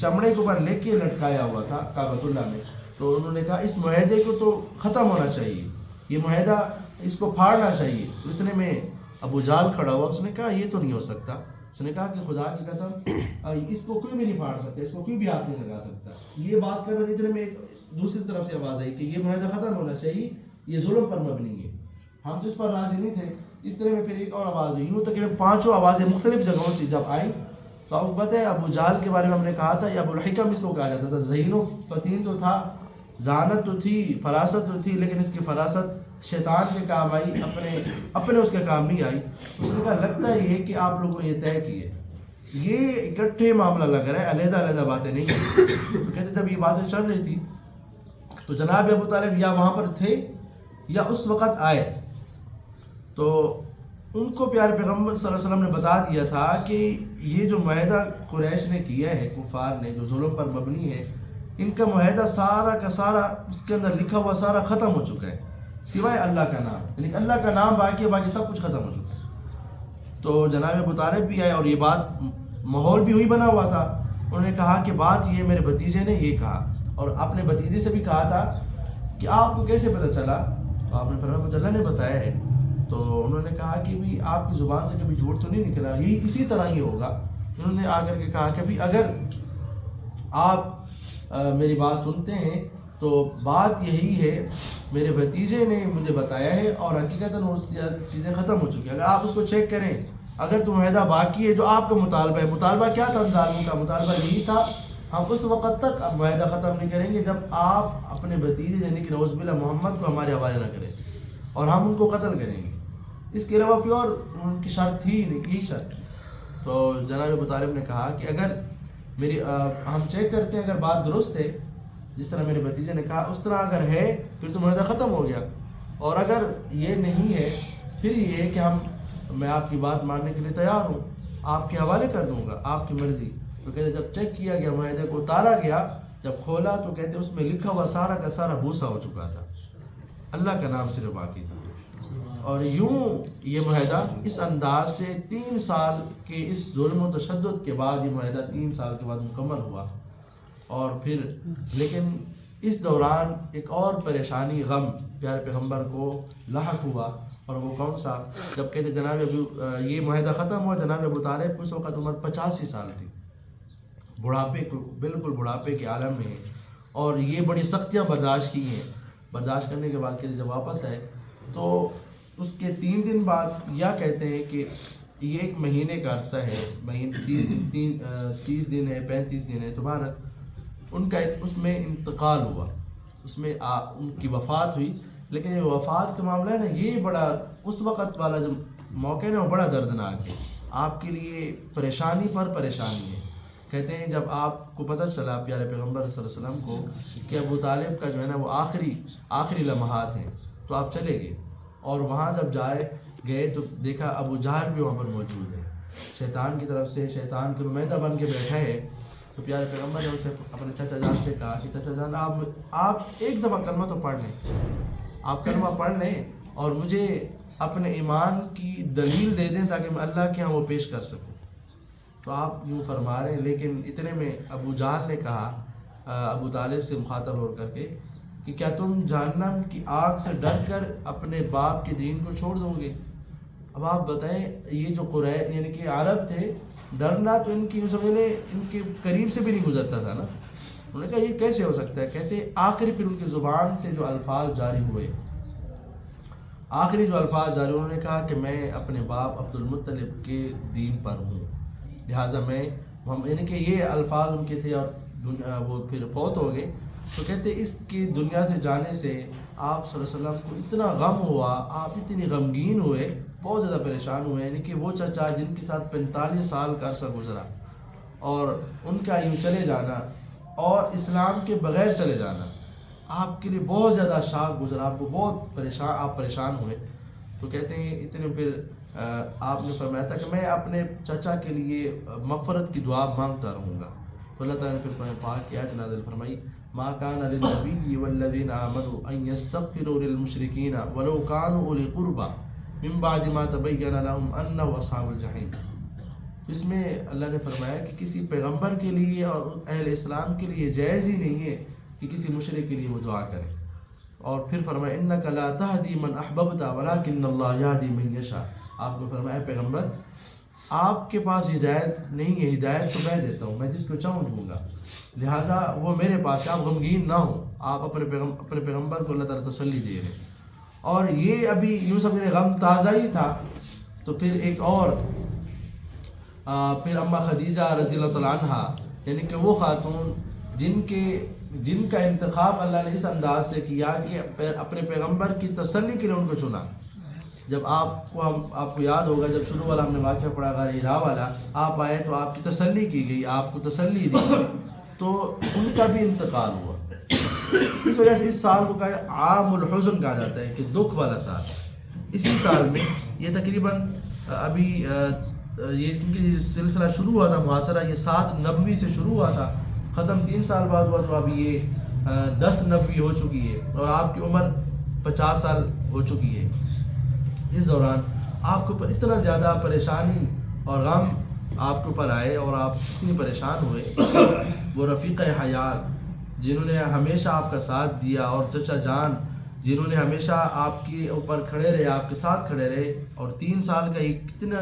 چمڑے کے اوپر لکھ کے لٹکایا ہوا تھا کعبۃ اللہ میں. تو انہوں نے کہا اس معاہدے کو تو ختم ہونا چاہیے، یہ معاہدہ اس کو پھاڑنا چاہیے. اتنے میں ابو جہل کھڑا ہوا، اس نے کہا یہ تو نہیں ہو سکتا. اس نے کہا کہ خدا کی قسم اس کو کوئی بھی نہیں پھاڑ سکتا، اس کو کوئی بھی ہاتھ نہیں لگا سکتا. یہ بات کر رہے تھے، اتنے میں ایک دوسری طرف سے آواز آئی کہ یہ معاہدہ ختم ہونا چاہیے، یہ ظلم پر مبنی ہے، ہم تو اس پر راضی نہیں تھے. اس طرح میں پھر ایک اور آواز آئی. یوں تقریباً 5 آوازیں مختلف جگہوں سے جب آئیں تو آپ کو پتہ ہے ابو جہل کے بارے میں ہم نے کہا تھا، یہ ابو الحکم اس کو کہا جاتا تھا. ذہین و فتین تو تھا، ذہانت تو تھی، فراست تو تھی، لیکن اس کی فراست شیطان کے کام آئی، اپنے اس کے کام نہیں آئی. اس نے کہا لگتا ہے یہ کہ آپ لوگوں نے یہ طے کیے، یہ اکٹھے معاملہ لگ رہا ہے، علیحدہ علیحدہ باتیں نہیں ہیں. تو کہتے جب یہ باتیں چل رہی تھی تو جناب ابو طالب یا وہاں پر تھے یا اس وقت آئے. تو ان کو پیارے پیغمبر صلی اللہ علیہ وسلم نے بتا دیا تھا کہ یہ جو معاہدہ قریش نے کیا ہے، کفار نے جو ظلم پر مبنی ہے، ان کا معاہدہ سارا کا سارا اس کے اندر لکھا ہوا سارا ختم ہو چکا ہے سوائے اللہ کا نام، یعنی اللہ کا نام باقی ہے، باقی سب کچھ ختم ہو چکا ہے. تو جناب ابو طالب بھی آئے اور یہ بات ماحول بھی وہی بنا ہوا تھا. انہوں نے کہا کہ بات یہ میرے بھتیجے نے یہ کہا، اور اپنے بھتیجے سے بھی کہا تھا کہ آپ کو کیسے پتہ چلا؟ تو آپ نے فرمایا مجھے اللہ نے بتایا ہے. تو انہوں نے کہا کہ بھی آپ کی زبان سے کبھی جھوٹ تو نہیں نکلا، یہ اسی طرح ہی ہوگا. انہوں نے آ کر کے کہا کہ بھی اگر آپ میری بات سنتے ہیں تو بات یہی ہے، میرے بھتیجے نے مجھے بتایا ہے اور حقیقتاً وہ چیزیں ختم ہو چکی ہیں. اگر آپ اس کو چیک کریں، اگر تو معاہدہ باقی ہے جو آپ کا مطالبہ ہے، مطالبہ کیا تھا ظالموں کا؟ مطالبہ یہی تھا ہم اس وقت تک معاہدہ ختم نہیں کریں گے جب آپ اپنے بھتیجے یعنی کہ نعوذ باللہ محمد کو ہمارے حوالے نہ کریں، اور ہم ان کو قتل کریں گے. اس کے علاوہ کوئی اور ان کی شرط تھی نہیں، یہی شرط. تو جناب ابو طالب نے کہا کہ اگر میری ہم چیک کرتے ہیں اگر بات درست ہے جس طرح میرے بھتیجے نے کہا اس طرح اگر ہے پھر تو معاہدہ ختم ہو گیا، اور اگر یہ نہیں ہے پھر یہ ہے کہ میں آپ کی بات ماننے کے لیے تیار ہوں، آپ کے حوالے کر دوں گا، آپ کی مرضی. تو کہتے جب چیک کیا گیا معاہدے کو اتارا گیا، جب کھولا تو کہتے اس میں لکھا ہوا سارا کا سارا بھوسا ہو چکا تھا، اللہ کا نام صرف باقی تھا. اور یوں یہ معاہدہ اس انداز سے 3 سال کے اس ظلم و تشدد کے بعد یہ معاہدہ 3 سال کے بعد مکمل ہوا. اور پھر لیکن اس دوران ایک اور پریشانی غم پیارے پیغمبر کو لاحق ہوا، اور وہ کون سا؟ جب کہتے جناب یہ معاہدہ ختم ہوا، جناب ابو طالب کو اس وقت عمر 85 سال تھی، بڑھاپے کو، بالکل بڑھاپے کے عالم میں، اور یہ بڑی سختیاں برداشت کی ہیں. برداشت کرنے کے بعد کہتے جب واپس آئے تو اس کے 3 دن بعد یا کہتے ہیں کہ یہ 1 مہینے کا عرصہ ہے، 30 دن ہے، 35 دن ہے، تو بہرحال ان کا اس میں انتقال ہوا، اس میں ان کی وفات ہوئی. لیکن یہ وفات کا معاملہ ہے نا، یہ بڑا اس وقت والا جو موقع ہے نا وہ بڑا دردناک ہے، آپ کے لیے پریشانی پر پریشانی ہے. کہتے ہیں جب آپ کو پتہ چلا پیارے پیغمبر صلی اللہ علیہ وسلم کو کہ ابو طالب کا جو ہے نا وہ آخری لمحات ہیں، تو آپ چلے گئے، اور وہاں جب گئے تو دیکھا ابو جہل بھی وہاں پر موجود ہے، شیطان کی طرف سے، شیطان کے نمائندہ بن کے بیٹھا ہے. تو پیارے پیغمبر نے اسے اپنے چچا جان سے کہا کہ چچا جان آپ ایک دفعہ کلمہ تو پڑھ لیں، آپ کلمہ پڑھ لیں اور مجھے اپنے ایمان کی دلیل دے دیں تاکہ میں اللہ کے ہاں وہ پیش کر سکوں. تو آپ یوں فرما رہے ہیں. لیکن اتنے میں ابو جہل نے کہا ابو طالب سے مخاطب ہو کر کے کہ کیا تم جہنم کی آگ سے ڈر کر اپنے باپ کے دین کو چھوڑ دو گے؟ اب آپ بتائیں، یہ جو قریش یعنی کہ عرب تھے، ڈرنا تو ان کی سمجھ لیں ان کے قریب سے بھی نہیں گزرتا تھا نا. انہوں نے کہا یہ کیسے ہو سکتا ہے؟ کہتے آخری پھر ان کی زبان سے جو الفاظ جاری ہوئے، انہوں نے کہا کہ میں اپنے باپ عبد المطلب کے دین پر ہوں، لہٰذا یعنی کہ یہ الفاظ ان کے تھے، اور وہ پھر فوت ہو گئے. تو کہتے اس کی دنیا سے جانے سے آپ صلی اللہ علیہ وسلم کو اتنا غم ہوا، آپ اتنی غمگین ہوئے، بہت زیادہ پریشان ہوئے. یعنی کہ وہ چچا جن کے ساتھ 45 سال کا عرصہ گزرا، اور ان کا یوں چلے جانا اور اسلام کے بغیر چلے جانا آپ کے لیے بہت زیادہ شاق گزرا، آپ کو بہت پریشان ہوئے. تو کہتے ہیں اتنے پھر آپ نے فرمایا تھا کہ میں اپنے چچا کے لیے مغفرت کی دعا مانگتا رہوں گا. تو اللہ تعالیٰ نے پھر قرآن پاک کی آیت نازل فرمائی، ما کان للنبی والذین آمنوا ان یستغفروا للمشرکین ولو کانوا اولی قربی من بعد ما تبین لهم انهم اصحاب الجحیم. اس میں اللہ نے فرمایا کہ کسی پیغمبر کے لیے اور اہل اسلام کے لیے جائز ہی نہیں ہے کہ کسی مشرک کے لیے وہ دعا کرے. اور پھر فرمایا انک لا تہدی من احببت ولکن اللہ یہدی من یشاء. آپ کو فرمایا پیغمبر آپ کے پاس ہدایت نہیں ہے، ہدایت تو میں دیتا ہوں، میں جس کو چاہوں دوں گا، لہٰذا وہ میرے پاس ہے، آپ غمگین نہ ہو. آپ اپنے پیغمبر کو اللہ تعالیٰ تسلی دے رہے. اور یہ ابھی یوں سمجھے غم تازہ ہی تھا. تو پھر ایک اور پھر اماں خدیجہ رضی اللہ تعالیٰ عنہ، یعنی کہ وہ خاتون جن کا انتخاب اللہ نے اس انداز سے کیا کہ اپنے پیغمبر کی تسلی کے لیے ان کو چنا. جب آپ کو یاد ہوگا جب شروع والا ہم نے واقعہ پڑھا غار ہرا والا، آپ آئے تو آپ کی تسلی کی گئی، آپ کو تسلی دی گئی، تو ان کا بھی انتقال ہوا. اس وجہ سے اس سال کو عام الحزن کہا جاتا ہے کہ دکھ والا سال. اسی سال میں یہ تقریباً ابھی یہ سلسلہ شروع ہوا تھا محاصرہ، یہ 7 نبوی سے شروع ہوا تھا، ختم 3 سال بعد ہوا. تو ابھی یہ 10 نبوی ہو چکی ہے اور آپ کی عمر 50 سال ہو چکی ہے. اس دوران آپ کے اوپر اتنا زیادہ پریشانی اور غم آپ کے اوپر آئے اور آپ اتنی پریشان ہوئے. وہ رفیق حیات جنہوں نے ہمیشہ آپ کا ساتھ دیا، اور چچا جان جنہوں نے ہمیشہ آپ کے اوپر کھڑے رہے، آپ کے ساتھ کھڑے رہے، اور 3 سال کا ایک کتنا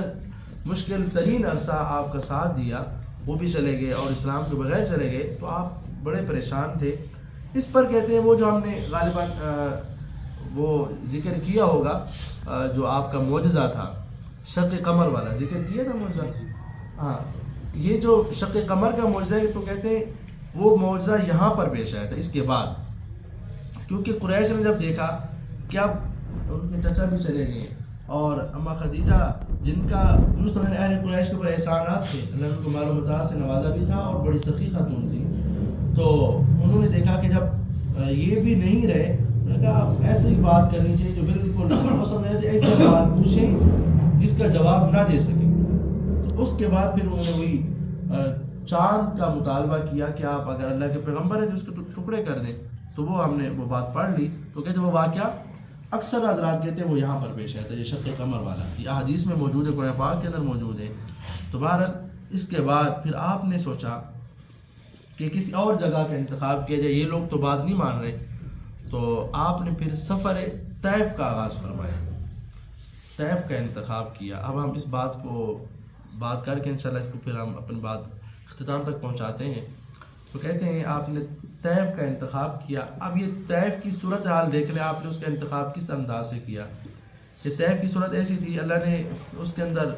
مشکل ترین عرصہ آپ کا ساتھ دیا، وہ بھی چلے گئے اور اسلام کے بغیر چلے گئے. تو آپ بڑے پریشان تھے. اس پر کہتے ہیں وہ جو ہم نے غالباً وہ ذکر کیا ہوگا، جو آپ کا معجزہ تھا شق قمر والا، ذکر کیا نا معجزہ. ہاں، یہ جو شق قمر کا معجزہ ہے تو کہتے ہیں وہ معجزہ یہاں پر پیش آیا تھا اس کے بعد، کیونکہ قریش نے جب دیکھا کہ اب ان کے چچا بھی چلے گئے اور اماں خدیجہ جن کا یوں سمجھیں اہل قریش کے اوپر احسانات تھے، اللہ نے ان کو مال و متاع سے نوازا بھی تھا اور بڑی سخی خاتون تھی. تو انہوں نے دیکھا کہ جب یہ بھی نہیں رہے، انہوں نے کہا ایسے ہی بات کرنی چاہیے جو بالکل وہ سمجھ رہے تھے ایسی بات پوچھیں جس کا جواب نہ دے سکیں. تو اس کے بعد پھر انہوں نے وہی چاند کا مطالبہ کیا کہ آپ اگر اللہ کے پیغمبر ہیں تو اس کے ٹکڑے کر دیں. تو وہ ہم نے وہ بات پڑھ لی. تو کہتے وہ واقعہ اکثر حضرات کہتے ہیں وہ یہاں پر پیش آتا ہے، یہ شق قمر والا، یہ احادیث میں موجود ہے، قرآن پاک کے اندر موجود ہے. تو بہرحال اس کے بعد پھر آپ نے سوچا کہ کسی اور جگہ کا انتخاب کیا جائے، یہ لوگ تو بات نہیں مان رہے. تو آپ نے پھر سفر طیف کا آغاز فرمایا. طیف کا انتخاب کیا۔ اب ہم اس بات کو بات کر کے انشاءاللہ اس کو پھر ہم اپنی بات اختتام تک پہنچاتے ہیں۔ تو کہتے ہیں آپ نے طیف کا انتخاب کیا۔ اب یہ طیف کی صورتحال دیکھ لیں، آپ نے اس کا انتخاب کس انداز سے کیا۔ یہ طیف کی صورت ایسی تھی، اللہ نے اس کے اندر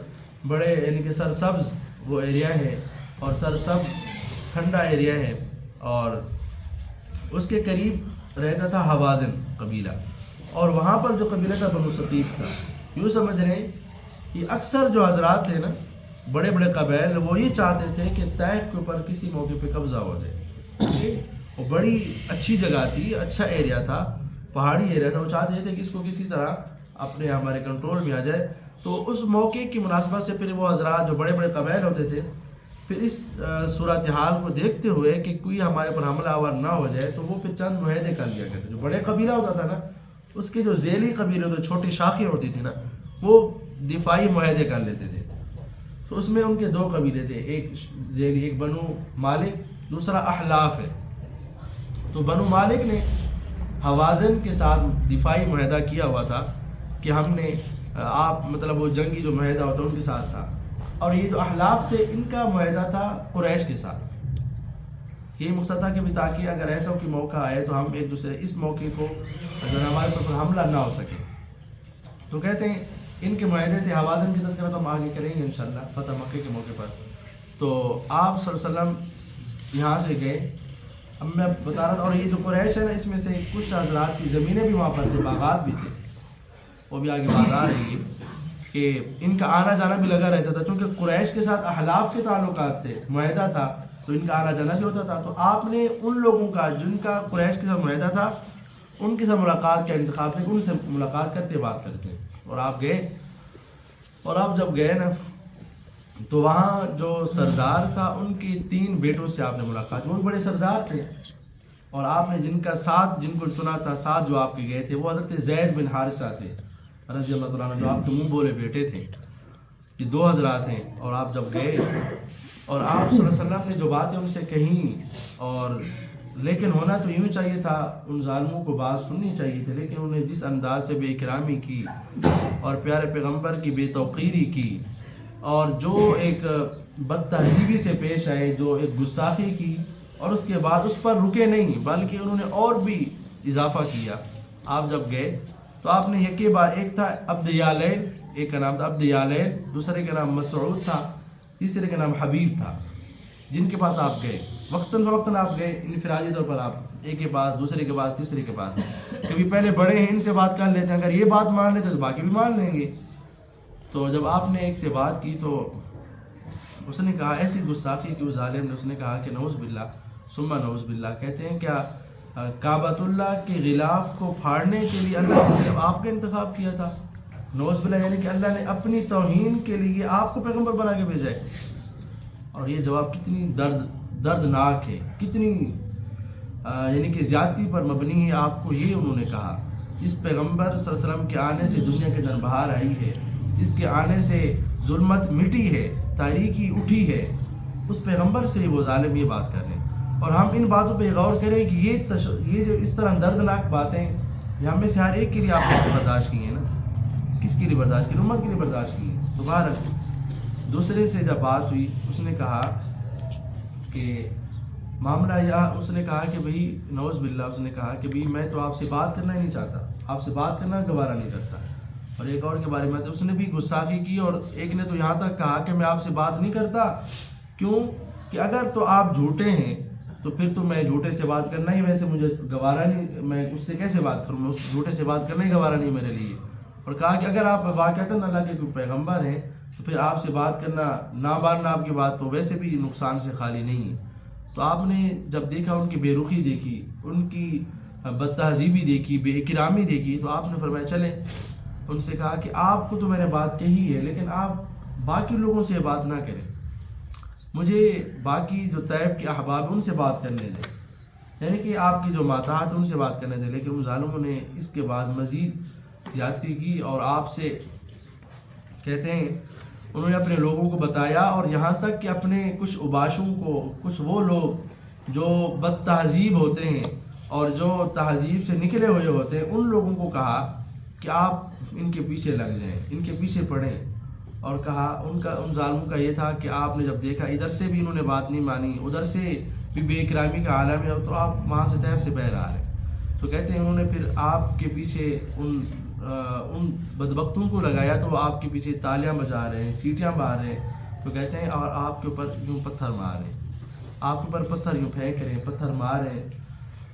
بڑے یعنی کہ سرسبز وہ ایریا ہے، اور سرسبز ٹھنڈا ایریا ہے، اور اس کے قریب رہتا تھا حوازن قبیلہ، اور وہاں پر جو قبیلہ تھا بنو ثقیف تھا۔ یوں سمجھ رہے ہیں کہ اکثر جو حضرات تھے نا، بڑے بڑے قبائل، وہ یہ چاہتے تھے کہ طیف کے اوپر کسی موقع پہ قبضہ ہو جائے۔ وہ بڑی اچھی جگہ تھی، اچھا ایریا تھا، پہاڑی ایریا تھا، وہ چاہتے تھے کہ اس کو کسی طرح اپنے ہمارے کنٹرول میں آ جائے۔ تو اس موقع کی مناسبت سے پھر وہ حضرات جو بڑے بڑے قبائل ہوتے تھے، پھر اس صورتحال کو دیکھتے ہوئے کہ کوئی ہمارے پر حملہ آور نہ ہو جائے، تو وہ پھر چند معاہدے کر لیا کرتے۔ جو بڑے قبیلہ ہوتا تھا نا، اس کے جو ذیلی قبیلے ہوتے، چھوٹی شاخیں ہوتی تھی نا، وہ دفاعی معاہدے کر لیتے تھے۔ تو اس میں ان کے دو قبیلے تھے، ایک ذیلی، ایک بنو مالک، دوسرا احلاف ہے۔ تو بنو مالک نے حوازن کے ساتھ دفاعی معاہدہ کیا ہوا تھا کہ ہم نے آپ مطلب وہ جنگی جو معاہدہ ہوتا ان کے ساتھ تھا، اور یہ جو احلاف تھے ان کا معاہدہ تھا قریش کے ساتھ۔ یہ مقصد تھا کہ بھی تاکہ اگر ایسا کوئی موقع آئے تو ہم ایک دوسرے اس موقع کو جو ہمارے پر حملہ نہ ہو سکے۔ تو کہتے ہیں ان کے معاہدے تھے۔ حوازن کی تذکرہ تو ہم آگے کریں گے انشاءاللہ فتح مکہ کے موقع پر۔ تو آپ صلی اللہ علیہ وسلم یہاں سے گئے۔ اب میں بتا رہا تھا، اور یہ جو قریش ہے نا، اس میں سے کچھ حضرات کی زمینیں بھی وہاں پر تھے، باغات بھی تھے، وہ بھی آگے بات آ رہی ہے کہ ان کا آنا جانا بھی لگا رہتا تھا، چونکہ قریش کے ساتھ احلاف کے تعلقات تھے، معاہدہ تھا، تو ان کا آنا جانا بھی ہوتا تھا۔ تو آپ نے ان لوگوں کا جن کا قریش کے ساتھ معاہدہ تھا، ان کے ساتھ ملاقات کا انتخاب کیا، ان سے ملاقات کرتے بات کرتے، اور آپ گئے۔ اور آپ جب گئے نا، تو وہاں جو سردار تھا ان کی 3 بیٹوں سے آپ نے ملاقات، وہ بڑے سردار تھے، اور آپ نے جن کا ساتھ جن کو چنا تھا، ساتھ جو آپ کے گئے تھے، وہ حضرت زید بن حارثہ تھے رضی اللہ عنہ، جو آپ کے منہ بولے بیٹے تھے۔ یہ 2 حضرات ہیں۔ اور آپ جب گئے، اور آپ صلی اللہ علیہ وسلم نے جو باتیں ان سے کہیں، اور لیکن ہونا تو یوں چاہیے تھا، ان ظالموں کو بات سننی چاہیے تھی، لیکن انہیں جس انداز سے بے اکرامی کی، اور پیارے پیغمبر کی بے توقیری کی، اور جو ایک بد تہذیبی سے پیش آئے، جو ایک گستاخی کی، اور اس کے بعد اس پر رکے نہیں بلکہ انہوں نے اور بھی اضافہ کیا۔ آپ جب گئے تو آپ نے یکی بار، ایک تھا عبد یالین، ایک کا نام تھا عبد یالین، دوسرے کا نام مسعود تھا، تیسرے کا نام حبیب تھا، جن کے پاس آپ گئے۔ وقتاً فوقتاً آپ گئے، انفرادی طور پر آپ ایک کے پاس، دوسرے کے پاس، تیسرے کے پاس۔ کبھی پہلے بڑے ہیں ان سے بات کر لیتے ہیں، اگر یہ بات مان لیتے تو باقی بھی مان لیں گے۔ تو جب آپ نے ایک سے بات کی تو اس نے کہا، ایسی گستاخی کی اس ظالم نے، اس نے کہا کہ نعوذ باللہ ثم نعوذ باللہ، کہتے ہیں کیا کعبۃ اللہ کے غلاف کو پھاڑنے کے لیے اللہ نے صرف آپ کا انتخاب کیا تھا؟ نعوذ باللہ، یعنی کہ اللہ نے اپنی توہین کے لیے آپ کو پیغمبر بنا کے بھیجا ہے۔ اور یہ جواب کتنی دردناک ہے، کتنی یعنی کہ زیادتی پر مبنی ہے۔ آپ کو یہ انہوں نے کہا، اس پیغمبر صلی اللہ علیہ وسلم کے آنے سے دنیا کے اندر بہار آئی ہے، اس کے آنے سے ظلمت مٹی ہے، تاریکی اٹھی ہے، اس پیغمبر سے وہ ظالم یہ بات کر رہے ہیں۔ اور ہم ان باتوں پہ غور کریں کہ یہ جو اس طرح دردناک باتیں، یہ ہم میں سے ہر ایک کے لیے آپ نے برداشت کی ہیں نا، کس کے لیے برداشت کی؟ امت کے لیے برداشت کی ہیں۔ تو بہرحال دوسرے سے جب بات ہوئی، اس نے کہا کہ معاملہ اس نے کہا کہ بھئی نعوذ باللہ، اس نے کہا کہ بھئی میں تو آپ سے بات کرنا ہی نہیں چاہتا، آپ سے بات کرنا گوارا نہیں کرتا۔ اور ایک اور کے بارے میں اس نے بھی گستاخی کی، اور ایک نے تو یہاں تک کہا کہ میں آپ سے بات نہیں کرتا، کیوں کہ اگر تو آپ جھوٹے ہیں تو پھر تو میں جھوٹے سے بات کرنا ہی ویسے مجھے گوارا نہیں، میں اس سے کیسے بات کروں، میں اس جھوٹے سے بات کرنا ہی گوارا نہیں میرے لیے۔ اور کہا کہ اگر آپ واقعتاً اللہ کے کوئی پیغمبر ہیں تو پھر آپ سے بات کرنا، نہ ماننا آپ کی بات تو ویسے بھی نقصان سے خالی نہیں ہے۔ تو آپ نے جب دیکھا، ان کی بے رخی دیکھی، ان کی بد تہذیبی دیکھی، بے اکرامی دیکھی، تو آپ نے فرمایا چلیں، ان سے کہا کہ آپ کو تو میں نے بات کہی ہے، لیکن آپ باقی لوگوں سے بات نہ کریں، مجھے باقی جو طیب کے احباب ان سے بات کرنے دیں، یعنی کہ آپ کی جو ماتحت ان سے بات کرنے دیں۔ لیکن ان ظالموں نے اس کے بعد مزید زیادتی کی، اور آپ سے کہتے ہیں انہوں نے اپنے لوگوں کو بتایا، اور یہاں تک کہ اپنے کچھ اوباشوں کو، کچھ وہ لوگ جو بد تہذیب ہوتے ہیں اور جو تہذیب سے نکلے ہوئے ہوتے ہیں، ان لوگوں کو کہا کہ آپ ان کے پیچھے لگ جائیں، ان کے پیچھے پڑیں. اور کہا ان ظالموں کا یہ تھا کہ آپ نے جب دیکھا ادھر سے بھی انہوں نے بات نہیں مانی، ادھر سے بھی بے اکرامی کا عالم ہے، تو آپ وہاں سے طیف سے بہر آ رہے ہیں. تو کہتے ہیں انہوں نے پھر آپ کے پیچھے ان بدبختوں کو لگایا، تو وہ آپ کے پیچھے تالیاں بجا رہے ہیں، سیٹیاں مار رہے ہیں. تو کہتے ہیں اور آپ کے اوپر یوں پتھر مار رہے ہیں، آپ کے اوپر پتھر یوں پھینک رہے ہیں، پتھر مار رہے ہیں.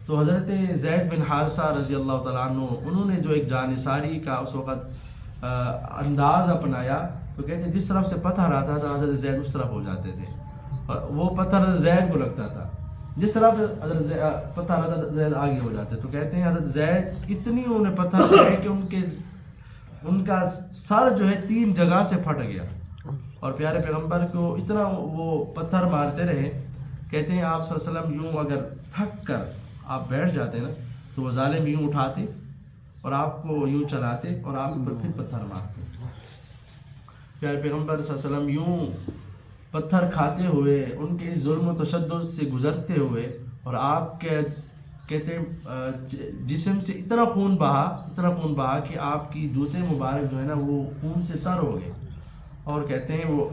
تو حضرت زید بن حارثہ رضی اللہ تعالیٰ عنہ انہوں نے جو ایک جانثاری کا اس وقت انداز اپنایا، تو کہتے ہیں جس طرف سے پتھر آتا تھا حضرت زید اس طرف ہو جاتے تھے، اور وہ پتھر حضرت زید کو لگتا تھا، جس طرح حضرت پتھر حضرت زید آگے ہو جاتے. تو کہتے ہیں حضرت زید اتنی انہوں نے پتھر پھینکے کہ ان کا سر جو ہے 3 جگہ سے پھٹ گیا، اور پیارے پیغمبر کو اتنا وہ پتھر مارتے رہے. کہتے ہیں آپ صلی اللہ علیہ وسلم یوں اگر تھک کر آپ بیٹھ جاتے نا، تو وہ ظالم یوں اٹھاتے اور آپ کو یوں چلاتے اور آپ پر پھر پتھر مارتے. پیارے پیغمبر صلی اللہ علیہ وسلم یوں پتھر کھاتے ہوئے ان کے ظلم و تشدد سے گزرتے ہوئے، اور آپ کے کہتے ہیں جسم سے اتنا خون بہا کہ آپ کی جوتے مبارک جو ہے نا وہ خون سے تر ہو گئے، اور کہتے ہیں وہ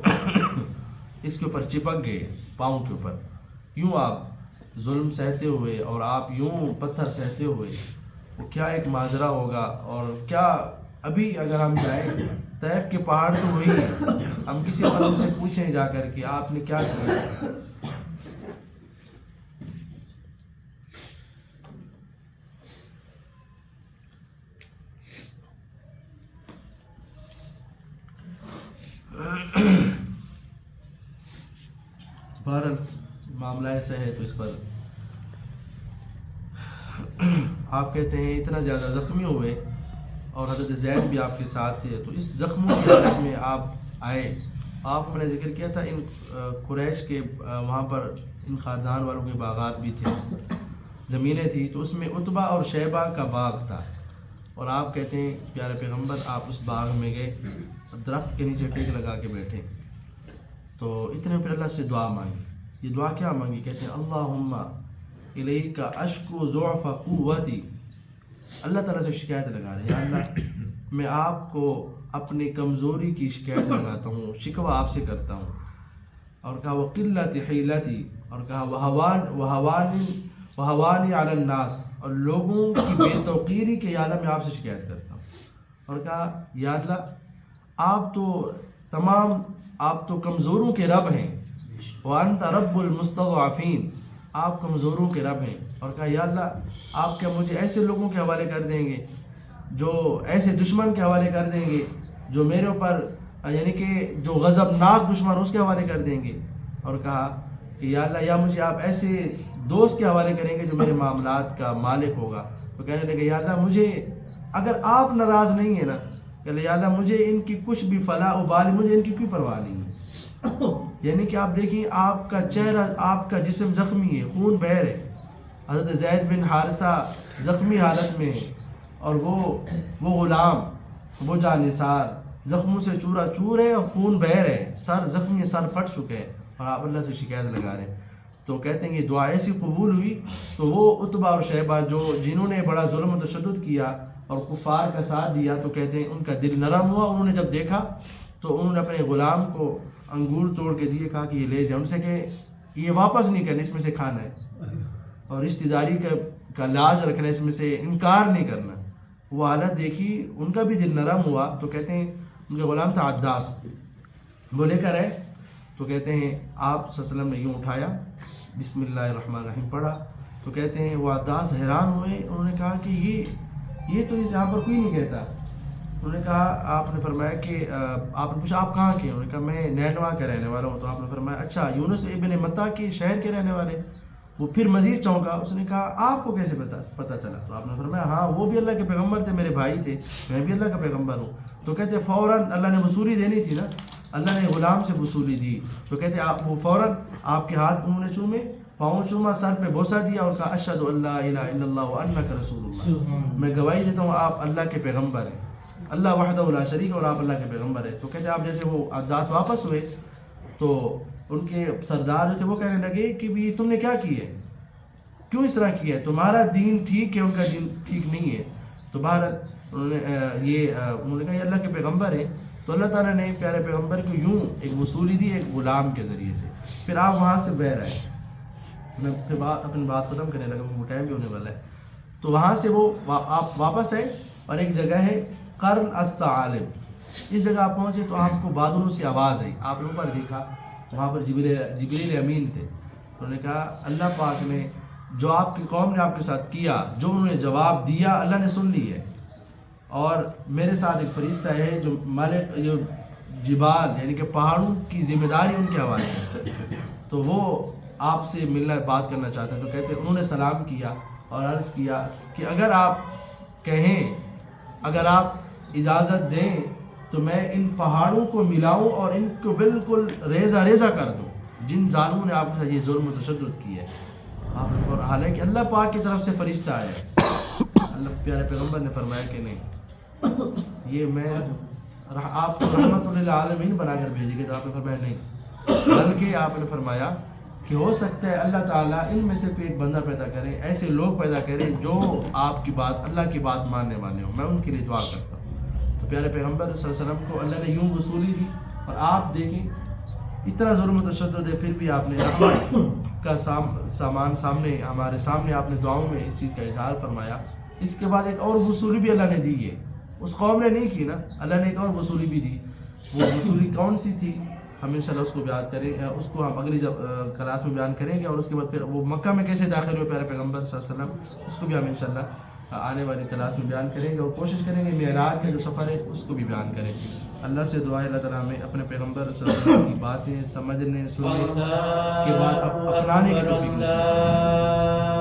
اس کے اوپر چپک گئے پاؤں کے اوپر. یوں آپ ظلم سہتے ہوئے اور آپ یوں پتھر سہتے ہوئے، وہ کیا ایک ماجرا ہوگا. اور کیا ابھی اگر ہم جائیں طیف کے پہاڑ تو وہی ہے، ہم کسی طرح سے پوچھیں جا کر کہ آپ نے کیا کیا. بہرحال معاملہ ایسا ہے. تو اس پر آپ کہتے ہیں اتنا زیادہ زخمی ہوئے، اور حضرت زید بھی آپ کے ساتھ تھے. تو اس زخموں کی حالت میں آپ آئے. آپ کو میں نے ذکر کیا تھا ان قریش کے وہاں پر ان خاندان والوں کے باغات بھی تھے، زمینیں تھیں. تو اس میں عتبہ اور شیبہ کا باغ تھا، اور آپ کہتے ہیں پیارے پیغمبر آپ اس باغ میں گئے، درخت کے نیچے ٹیک لگا کے بیٹھے. تو اتنے پھر اللہ سے دعا مانگی. یہ دعا کیا مانگی؟ کہتے ہیں اللہم الیک اشکو ضعف قوتی. اللہ تعالیٰ سے شکایت لگا رہے ہیں، یا اللہ میں آپ کو اپنی کمزوری کی شکایت لگاتا ہوں، شکوہ آپ سے کرتا ہوں. اور کہا وقلت حیلتی، اور کہا وہوانی علی الناس، اور لوگوں کی بے توقیری کے یا اللہ میں آپ سے شکایت کرتا ہوں. اور کہا یا اللہ آپ تو کمزوروں کے رب ہیں، وانت رب المستضعفین، آپ کمزوروں کے رب ہیں. اور کہا یا اللہ آپ کیا مجھے ایسے لوگوں کے حوالے کر دیں گے، جو ایسے دشمن کے حوالے کر دیں گے جو میرے اوپر یعنی کہ جو غضبناک دشمن اس کے حوالے کر دیں گے. اور کہا کہ یا اللہ یا مجھے آپ ایسے دوست کے حوالے کریں گے جو میرے معاملات کا مالک ہوگا. تو کہنے لگے یا اللہ مجھے اگر آپ ناراض نہیں ہیں نا، کہ یا اللہ مجھے ان کی کچھ بھی فلاح و بال، مجھے ان کی کوئی پرواہ نہیں ہے. یعنی کہ آپ دیکھیں آپ کا چہرہ، آپ کا جسم زخمی ہے، خون بہہ ہے. حضرت زید بن حارثہ زخمی حالت میں ہے، اور وہ غلام، وہ جانثار زخموں سے چورا چور ہے اور خون بہہ ہے، سر زخمی ہے، سر پھٹ چکے ہیں، اور آپ اللہ سے شکایت لگا رہے ہیں. تو کہتے ہیں یہ دعا ایسی قبول ہوئی. تو وہ عتبہ اور شیبہ جنہوں نے بڑا ظلم و تشدد کیا اور کفار کا ساتھ دیا، تو کہتے ہیں ان کا دل نرم ہوا. انہوں نے جب دیکھا تو انہوں نے اپنے غلام کو انگور توڑ کے دیے، کہا کہ یہ لے جائیں. ان سے کہ یہ واپس نہیں کرنا، اس میں سے کھانا ہے، اور رشتہ داری کا لاج رکھنا، اس میں سے انکار نہیں کرنا. وہ حالت دیکھی، ان کا بھی دل نرم ہوا. تو کہتے ہیں ان کا غلام تھا عداس، وہ لے کر آئے. تو کہتے ہیں آپ صلی اللہ علیہ وسلم نے یوں اٹھایا، بسم اللہ الرحمن الرحیم پڑھا. تو کہتے ہیں وہ عداس حیران ہوئے. انہوں نے کہا کہ یہ تو اس یہاں پر کوئی نہیں کہتا. انہوں نے کہا، آپ نے فرمایا کہ آپ نے پوچھا آپ کہاں کے؟ انہوں نے کہا میں نینوا کا رہنے والا ہوں. تو آپ نے فرمایا اچھا یونس ابن متا کے شہر کے رہنے والے؟ وہ پھر مزید چونکا. اس نے کہا آپ کو کیسے پتہ چلا؟ تو آپ نے فرمایا ہاں وہ بھی اللہ کے پیغمبر تھے، میرے بھائی تھے، میں بھی اللہ کا پیغمبر ہوں. تو کہتے فوراً اللہ نے وصولی دینی تھی نا، اللہ نے غلام سے وصولی دی. تو کہتے وہ فوراً آپ کے ہاتھ انہوں نے چومے، پاؤں چوما، سر پہ بوسہ دیا اور کہا اشہد ان لا الہ الا اللہ وانک رسول اللہ، میں گواہی دیتا ہوں آپ اللہ کے پیغمبر ہیں، اللہ وحدہ لا شریک، اور آپ اللہ کے پیغمبر ہیں. تو کہتے آپ جیسے وہ عداس واپس ہوئے تو ان کے سردار جو تھے وہ کہنے لگے کہ بھی تم نے کیا کی ہے، کیوں اس طرح کیا ہے، تمہارا دین ٹھیک ہے، ان کا دین ٹھیک نہیں ہے. تو بہرحال انہوں نے کہا یہ اللہ کے پیغمبر ہیں. تو اللہ تعالیٰ نے پیارے پیغمبر کو یوں ایک وصولی دی ایک غلام کے ذریعے سے. پھر آپ وہاں سے بہر آئے. میں پھر اپنی بات ختم کرنے لگا، وہ ٹائم بھی ہونے والا ہے. تو وہاں سے وہ آپ واپس آئے اور ایک جگہ ہے قرن الثعالب. اس جگہ آپ پہنچے تو آپ کو بادلوں سے آواز آئی. آپ نے اوپر دیکھا، وہاں پر جبریل امین تھے. انہوں نے کہا اللہ پاک نے جو آپ کی قوم نے آپ کے ساتھ کیا، جو انہوں نے جواب دیا، اللہ نے سن لی ہے. اور میرے ساتھ ایک فرشتہ ہے جو مالک جو جبال یعنی کہ پہاڑوں کی ذمہ داری ان کے حوالے ہے، تو وہ آپ سے ملنا بات کرنا چاہتے ہیں. تو کہتے ہیں انہوں نے سلام کیا اور عرض کیا کہ اگر آپ کہیں، اگر آپ اجازت دیں تو میں ان پہاڑوں کو ملاؤں اور ان کو بالکل ریزہ ریزہ کر دوں جن ظالموں نے آپ کے ساتھ یہ ظلم و تشدد کیا ہے. حالانکہ اللہ پاک کی طرف سے فرشتہ آیا ہے. اللہ پیارے پیغمبر نے فرمایا کہ نہیں، یہ میں آپ کو رحمت للعالمین بنا کر بھیجے گا. تو آپ نے فرمایا نہیں، بلکہ آپ نے فرمایا کہ ہو سکتا ہے اللہ تعالیٰ ان میں سے کوئی ایک بندہ پیدا کرے، ایسے لوگ پیدا کرے جو آپ کی بات، اللہ کی بات ماننے والے ہوں. میں ان کے لیے دعا کرتا ہوں. تو پیارے پیغمبر صلی اللہ علیہ وسلم کو اللہ نے یوں وصولی دی. اور آپ دیکھیں اتنا ظلم و تشدد ہے، پھر بھی آپ نے رحمت کا سامان سامنے، ہمارے سامنے آپ نے دعاؤں میں اس چیز کا اظہار فرمایا. اس کے بعد ایک اور وصولی بھی اللہ نے دی ہے. اس قوم نے نہیں کی نا، اللہ نے ایک اور وصولی بھی دی. وہ وصولی کون سی تھی ہم انشاءاللہ اس کو بیان کریں، اس کو ہم اگلی کلاس میں بیان کریں گے. اور اس کے بعد پھر وہ مکہ میں کیسے داخل ہوئے پیارے پیغمبر صلی اللہ علیہ وسلم، اس کو بھی ہم انشاءاللہ آنے والی کلاس میں بیان کریں گے. اور کوشش کریں گے معراج کا جو سفر ہے اس کو بھی بیان کریں. اللہ سے دعا ہے اللہ تعالیٰ ہمیں اپنے پیغمبر صلی اللہ علیہ وسلم کی باتیں سمجھنے، سننے کے بعد اپنانے کی توفیق نصیب فرمائے.